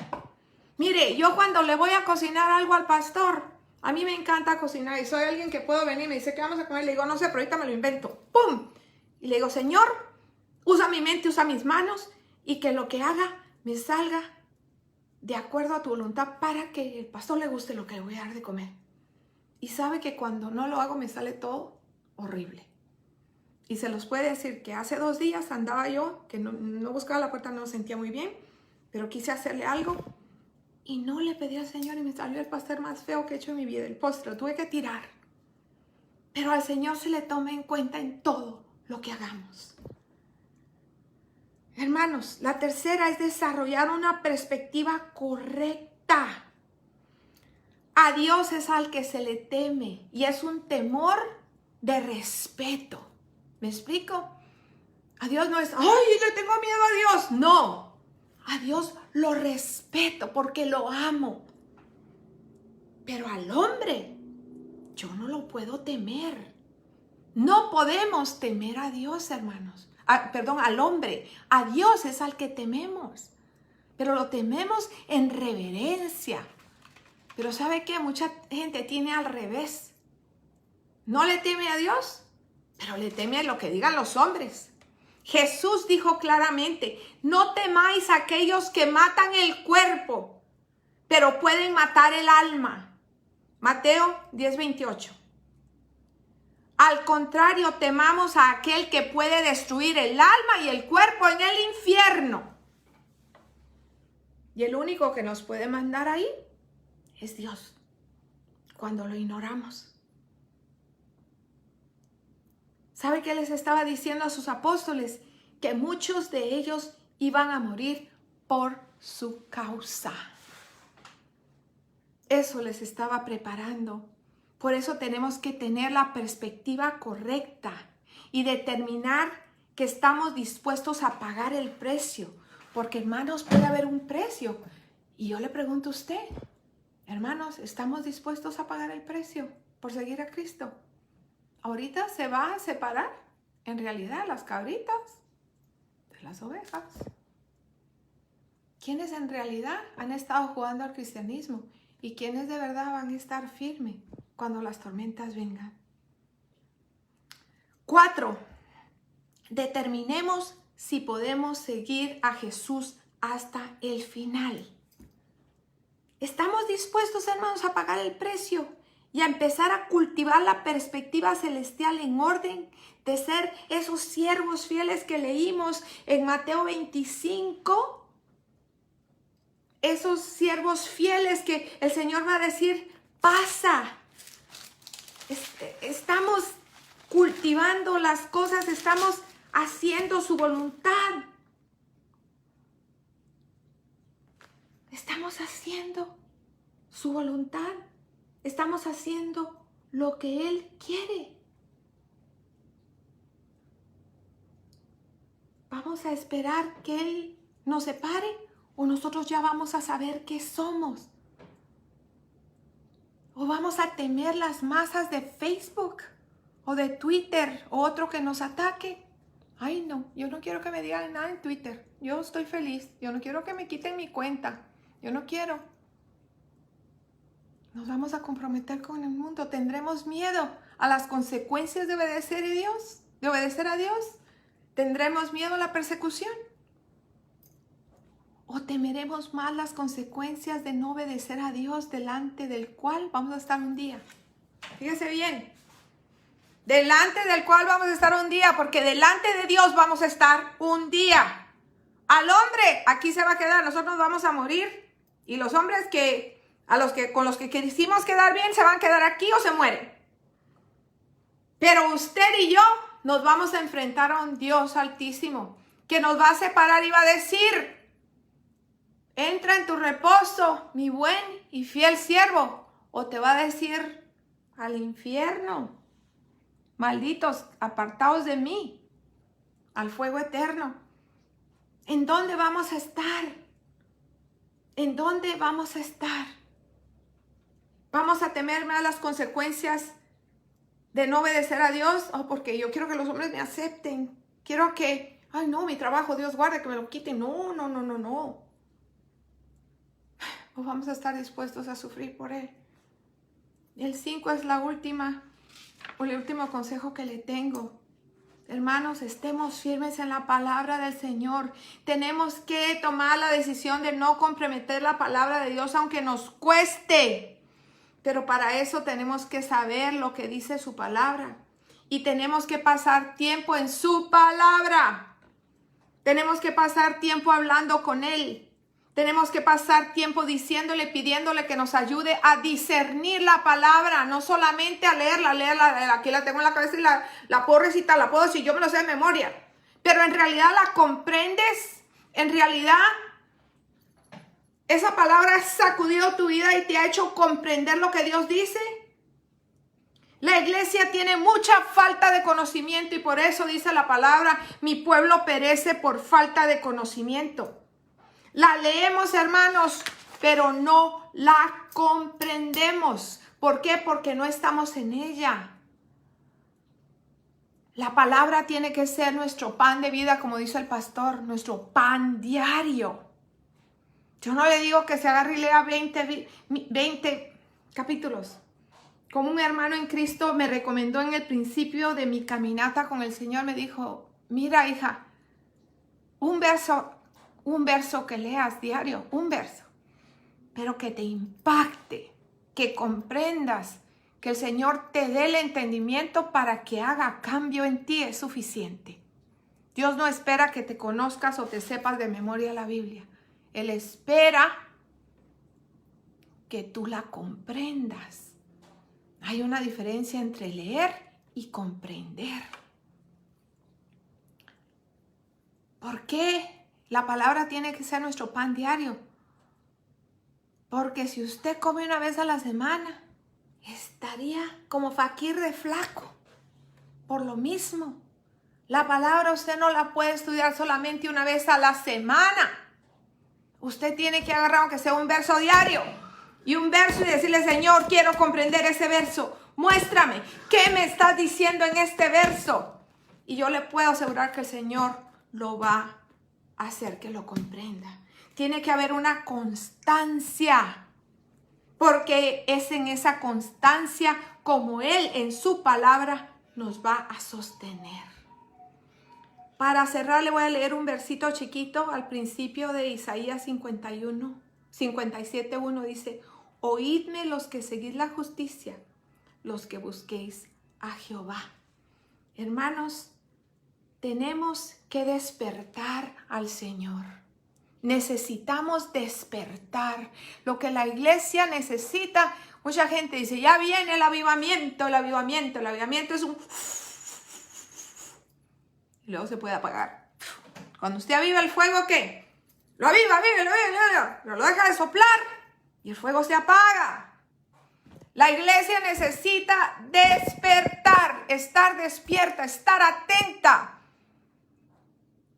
Mire, yo cuando le voy a cocinar algo al pastor, a mí me encanta cocinar y soy alguien que puedo venir y me dice, ¿qué vamos a comer? Le digo, no sé, pero ahorita me lo invento. ¡Pum! Y le digo, Señor, usa mi mente, usa mis manos y que lo que haga me salga de acuerdo a tu voluntad para que el pastor le guste lo que le voy a dar de comer. Y sabe que cuando no lo hago me sale todo horrible. Y se los puede decir que hace 2 días andaba yo, que no buscaba la puerta, no sentía muy bien, pero quise hacerle algo y no le pedí al Señor y me salió el pastel más feo que he hecho en mi vida. El postre lo tuve que tirar. Pero al Señor se le toma en cuenta en todo lo que hagamos. Hermanos, la tercera es desarrollar una perspectiva correcta. A Dios es al que se le teme y es un temor de respeto. ¿Me explico? A Dios no es, ¡ay, le tengo miedo a Dios! No, a Dios lo respeto porque lo amo. Pero al hombre, yo no lo puedo temer. No podemos temer a Dios, hermanos. Al hombre. A Dios es al que tememos. Pero lo tememos en reverencia. Pero ¿sabe qué? Mucha gente tiene al revés. No le teme a Dios, pero le teme a lo que digan los hombres. Jesús dijo claramente, no temáis a aquellos que matan el cuerpo, pero pueden matar el alma. Mateo 10:28. Al contrario, temamos a aquel que puede destruir el alma y el cuerpo en el infierno. Y el único que nos puede mandar ahí es Dios, cuando lo ignoramos. ¿Sabe qué les estaba diciendo a sus apóstoles? Que muchos de ellos iban a morir por su causa. Eso les estaba preparando. Por eso tenemos que tener la perspectiva correcta y determinar que estamos dispuestos a pagar el precio. Porque, hermanos, puede haber un precio. Y yo le pregunto a usted, hermanos, ¿estamos dispuestos a pagar el precio por seguir a Cristo? Ahorita se va a separar, en realidad, las cabritas de las ovejas. ¿Quiénes en realidad han estado jugando al cristianismo? ¿Y quiénes de verdad van a estar firmes cuando las tormentas vengan. 4. Determinemos si podemos seguir a Jesús hasta el final. ¿Estamos dispuestos, hermanos, a pagar el precio y a empezar a cultivar la perspectiva celestial en orden de ser esos siervos fieles que leímos en Mateo 25? Esos siervos fieles que el Señor va a decir, pasa. Estamos cultivando las cosas, estamos haciendo su voluntad. Estamos haciendo su voluntad. Estamos haciendo lo que Él quiere. ¿Vamos a esperar que Él nos separe o nosotros ya vamos a saber qué somos? ¿O vamos a temer las masas de Facebook o de Twitter o otro que nos ataque? Ay, no, yo no quiero que me digan nada en Twitter. Yo estoy feliz. Yo no quiero que me quiten mi cuenta. Yo no quiero. Nos vamos a comprometer con el mundo. ¿Tendremos miedo a las consecuencias de obedecer a Dios? ¿De obedecer a Dios? ¿Tendremos miedo a la persecución? ¿O temeremos más las consecuencias de no obedecer a Dios, delante del cual vamos a estar un día? Fíjese bien. Delante del cual vamos a estar un día, porque delante de Dios vamos a estar un día. Al hombre aquí se va a quedar, nosotros vamos a morir, y los hombres con los que quisimos quedar bien se van a quedar aquí o se mueren. Pero usted y yo nos vamos a enfrentar a un Dios altísimo que nos va a separar y va a decir: entra en tu reposo, mi buen y fiel siervo. O te va a decir: al infierno, malditos, apartaos de mí, al fuego eterno. ¿En dónde vamos a estar? ¿En dónde vamos a estar? ¿Vamos a temer más las consecuencias de no obedecer a Dios? Oh, porque yo quiero que los hombres me acepten. Quiero que, ay no, mi trabajo, Dios guarde, que me lo quiten. No, no, no, no, no. ¿O vamos a estar dispuestos a sufrir por Él? El 5 es el último consejo que le tengo. Hermanos, estemos firmes en la palabra del Señor. Tenemos que tomar la decisión de no comprometer la palabra de Dios, aunque nos cueste. Pero para eso tenemos que saber lo que dice su palabra. Y tenemos que pasar tiempo en su palabra. Tenemos que pasar tiempo hablando con Él. Tenemos que pasar tiempo diciéndole, pidiéndole que nos ayude a discernir la palabra, no solamente a leerla, aquí la tengo en la cabeza y la puedo recitar, la puedo decir, yo me lo sé de memoria, pero en realidad la comprendes, en realidad esa palabra ha sacudido tu vida y te ha hecho comprender lo que Dios dice. La iglesia tiene mucha falta de conocimiento y por eso dice la palabra, mi pueblo perece por falta de conocimiento. La leemos, hermanos, pero no la comprendemos. ¿Por qué? Porque no estamos en ella. La palabra tiene que ser nuestro pan de vida, como dice el pastor, nuestro pan diario. Yo no le digo que se agarre y lea 20 capítulos. Como un hermano en Cristo me recomendó en el principio de mi caminata con el Señor, me dijo, mira, hija, un verso que leas diario, un verso, pero que te impacte, que comprendas, que el Señor te dé el entendimiento para que haga cambio en ti, es suficiente. Dios no espera que te conozcas o te sepas de memoria la Biblia. Él espera que tú la comprendas. Hay una diferencia entre leer y comprender. ¿Por qué la palabra tiene que ser nuestro pan diario? Porque si usted come una vez a la semana, estaría como faquir de flaco. Por lo mismo, la palabra usted no la puede estudiar solamente una vez a la semana. Usted tiene que agarrar aunque sea un verso diario. Y un verso y decirle, Señor, quiero comprender ese verso. Muéstrame, ¿qué me estás diciendo en este verso? Y yo le puedo asegurar que el Señor lo va a hacer que lo comprenda. Tiene que haber una constancia. porque es en esa constancia como Él en su palabra nos va a sostener. Para cerrar le voy a leer un versito chiquito al principio de Isaías 57:1 dice: oídme los que seguís la justicia, los que busquéis a Jehová. Hermanos, tenemos que despertar al Señor. Necesitamos despertar. Lo que la iglesia necesita, mucha gente dice, ya viene el avivamiento, el avivamiento. El avivamiento es un... y luego se puede apagar. Cuando usted aviva el fuego, ¿qué? Lo aviva, pero lo deja de soplar y el fuego se apaga. La iglesia necesita despertar, estar despierta, estar atenta.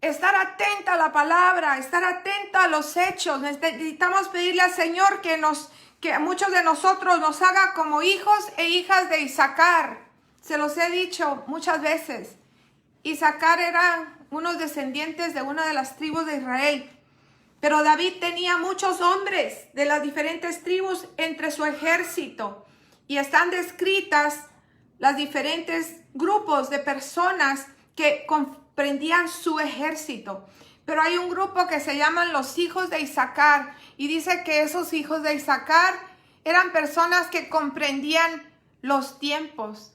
Estar atenta a la palabra, estar atenta a los hechos. Necesitamos pedirle al Señor que a muchos de nosotros nos haga como hijos e hijas de Isaacar. Se los he dicho muchas veces. Isaacar eran unos descendientes de una de las tribus de Israel. Pero David tenía muchos hombres de las diferentes tribus entre su ejército. Y están descritas las diferentes grupos de personas que comprendían su ejército. Pero hay un grupo que se llaman los hijos de Isaacar. Y dice que esos hijos de Isaacar eran personas que comprendían los tiempos.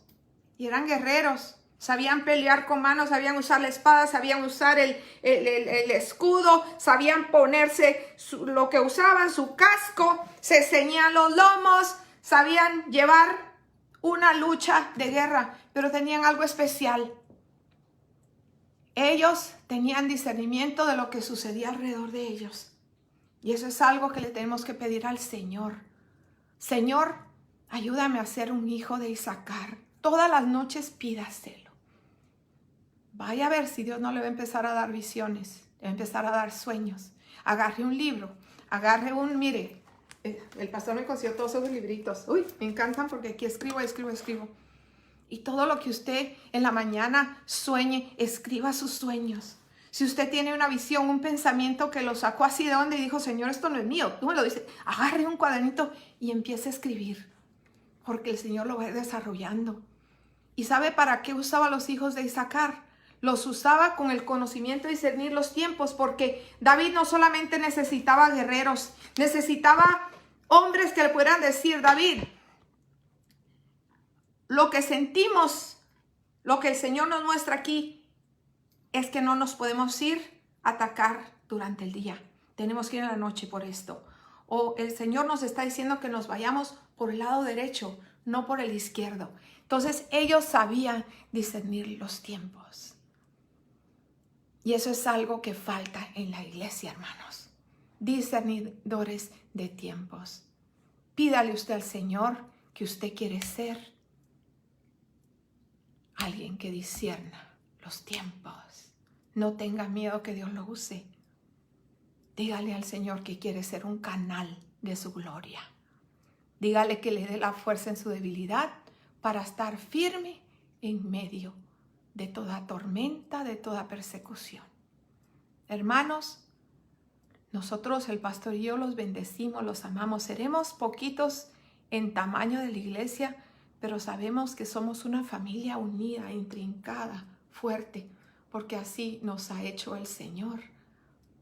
Y eran guerreros. Sabían pelear con manos, sabían usar la espada, sabían usar el escudo, sabían ponerse lo que usaban, su casco, se ceñían los lomos, sabían llevar una lucha de guerra, pero tenían algo especial. Ellos tenían discernimiento de lo que sucedía alrededor de ellos. Y eso es algo que le tenemos que pedir al Señor. Señor, ayúdame a ser un hijo de Isaacar. Todas las noches pídaselo. Vaya a ver si Dios no le va a empezar a dar visiones, le va a empezar a dar sueños. Agarre un libro, mire, el pastor me consiguió todos esos libritos. Uy, me encantan porque aquí escribo. Y todo lo que usted en la mañana sueñe, escriba sus sueños. Si usted tiene una visión, un pensamiento que lo sacó así de donde y dijo, Señor, esto no es mío, tú me lo dices, agarre un cuadernito y empiece a escribir, porque el Señor lo va a ir desarrollando. ¿Y sabe para qué usaba a los hijos de Isaacar? Los usaba con el conocimiento de discernir los tiempos, porque David no solamente necesitaba guerreros, necesitaba hombres que le pudieran decir, David, lo que sentimos, lo que el Señor nos muestra aquí, es que no nos podemos ir a atacar durante el día. Tenemos que ir en la noche por esto. O el Señor nos está diciendo que nos vayamos por el lado derecho, no por el izquierdo. Entonces ellos sabían discernir los tiempos. Y eso es algo que falta en la iglesia, hermanos. Discernidores de tiempos. Pídale usted al Señor que usted quiere ser alguien que discierna los tiempos. No tenga miedo que Dios lo use. Dígale al Señor que quiere ser un canal de su gloria. Dígale que le dé la fuerza en su debilidad para estar firme en medio de toda tormenta, de toda persecución. Hermanos, nosotros, el pastor y yo, los bendecimos, los amamos. Seremos poquitos en tamaño de la iglesia, pero sabemos que somos una familia unida, intrincada, fuerte, porque así nos ha hecho el Señor.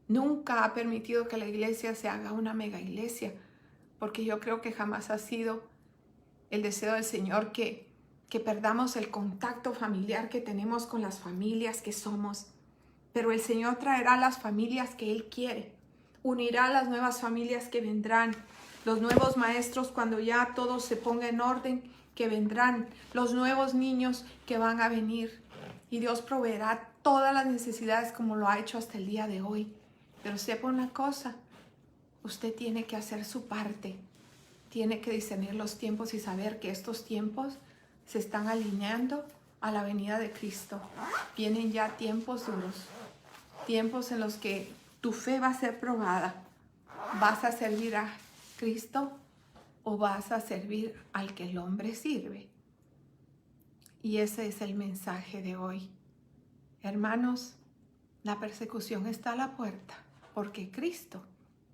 Nunca ha permitido que la iglesia se haga una mega iglesia, porque yo creo que jamás ha sido el deseo del Señor que perdamos el contacto familiar que tenemos con las familias que somos. Pero el Señor traerá las familias que Él quiere. Unirá las nuevas familias que vendrán. Los nuevos maestros cuando ya todo se ponga en orden, que vendrán. Los nuevos niños que van a venir. Y Dios proveerá todas las necesidades como lo ha hecho hasta el día de hoy. Pero sepa una cosa, usted tiene que hacer su parte. Tiene que discernir los tiempos y saber que estos tiempos se están alineando a la venida de Cristo. Vienen ya tiempos duros, tiempos en los que tu fe va a ser probada. ¿Vas a servir a Cristo o vas a servir al que el hombre sirve? Y ese es el mensaje de hoy. Hermanos, la persecución está a la puerta porque Cristo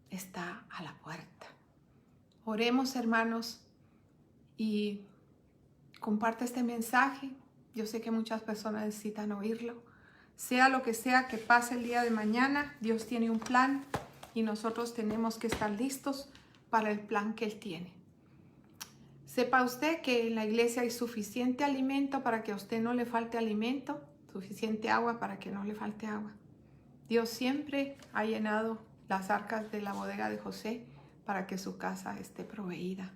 está a la puerta. Oremos, hermanos, y comparte este mensaje. Yo sé que muchas personas necesitan oírlo. Sea lo que sea que pase el día de mañana, Dios tiene un plan y nosotros tenemos que estar listos para el plan que Él tiene. Sepa usted que en la iglesia hay suficiente alimento para que a usted no le falte alimento, suficiente agua para que no le falte agua. Dios siempre ha llenado las arcas de la bodega de José para que su casa esté proveída.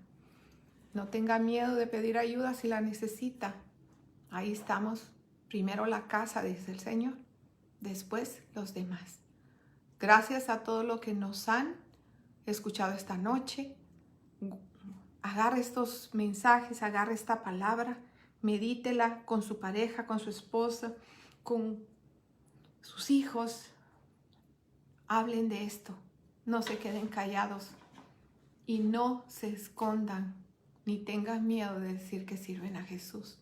No tenga miedo de pedir ayuda si la necesita. Ahí estamos. Primero la casa, dice el Señor, después los demás. Gracias a todo lo que nos han escuchado esta noche. Agarre estos mensajes, agarre esta palabra, medítela con su pareja, con su esposa, con sus hijos. Hablen de esto, no se queden callados y no se escondan ni tengan miedo de decir que sirven a Jesús.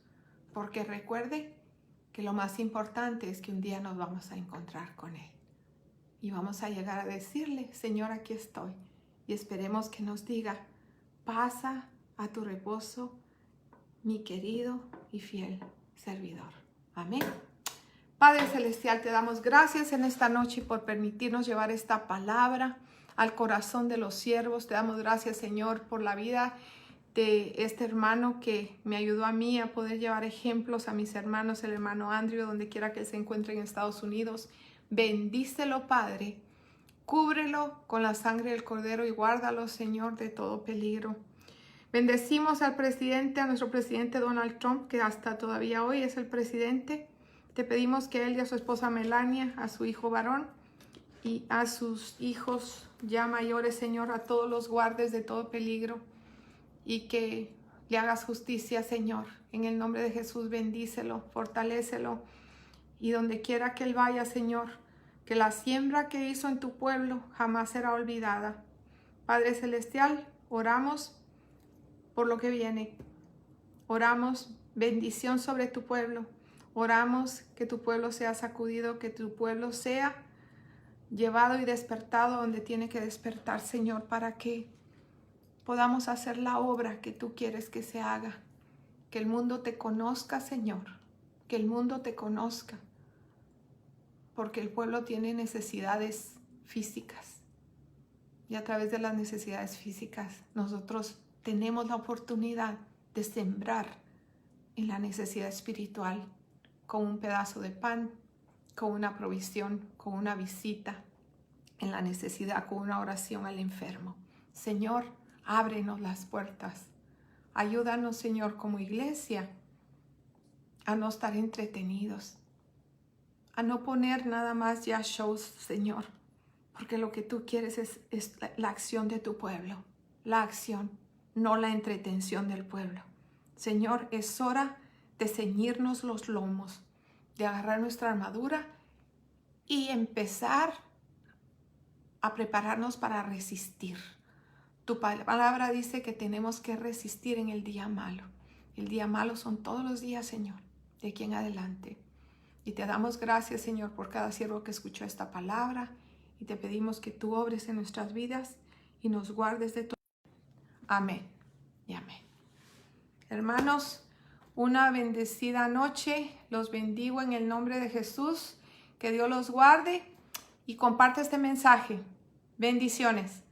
Porque recuerde que lo más importante es que un día nos vamos a encontrar con Él. Y vamos a llegar a decirle, Señor, aquí estoy. Y esperemos que nos diga, pasa a tu reposo, mi querido y fiel servidor. Amén. Padre Celestial, te damos gracias en esta noche por permitirnos llevar esta palabra al corazón de los siervos. Te damos gracias, Señor, por la vida de este hermano que me ayudó a mí a poder llevar ejemplos a mis hermanos, el hermano Andrew, donde quiera que él se encuentre en Estados Unidos. Bendícelo, Padre. Cúbrelo con la sangre del Cordero y guárdalo, Señor, de todo peligro. Bendecimos al presidente, a nuestro presidente Donald Trump, que hasta todavía hoy es el presidente. Te pedimos que él y a su esposa Melania, a su hijo varón y a sus hijos ya mayores, Señor, a todos los guardes de todo peligro y que le hagas justicia, Señor. En el nombre de Jesús, bendícelo, fortalécelo y donde quiera que él vaya, Señor, que la siembra que hizo en tu pueblo jamás será olvidada. Padre Celestial, oramos por lo que viene. Oramos bendición sobre tu pueblo. Oramos que tu pueblo sea sacudido, que tu pueblo sea llevado y despertado donde tiene que despertar, Señor, para que podamos hacer la obra que tú quieres que se haga. Que el mundo te conozca, Señor. Que el mundo te conozca. Porque el pueblo tiene necesidades físicas. Y a través de las necesidades físicas, nosotros tenemos la oportunidad de sembrar en la necesidad espiritual con un pedazo de pan, con una provisión, con una visita, en la necesidad, con una oración al enfermo. Señor, ábrenos las puertas. Ayúdanos, Señor, como iglesia, a no estar entretenidos, a no poner nada más ya shows, Señor, porque lo que tú quieres es la acción de tu pueblo, la acción, no la entretención del pueblo. Señor, es hora de ceñirnos los lomos, de agarrar nuestra armadura y empezar a prepararnos para resistir. Tu palabra dice que tenemos que resistir en el día malo. El día malo son todos los días, Señor, de aquí en adelante. Y te damos gracias, Señor, por cada siervo que escuchó esta palabra. Y te pedimos que tú obres en nuestras vidas y nos guardes de todo. Amén y amén. Hermanos, una bendecida noche. Los bendigo en el nombre de Jesús. Que Dios los guarde y comparte este mensaje. Bendiciones.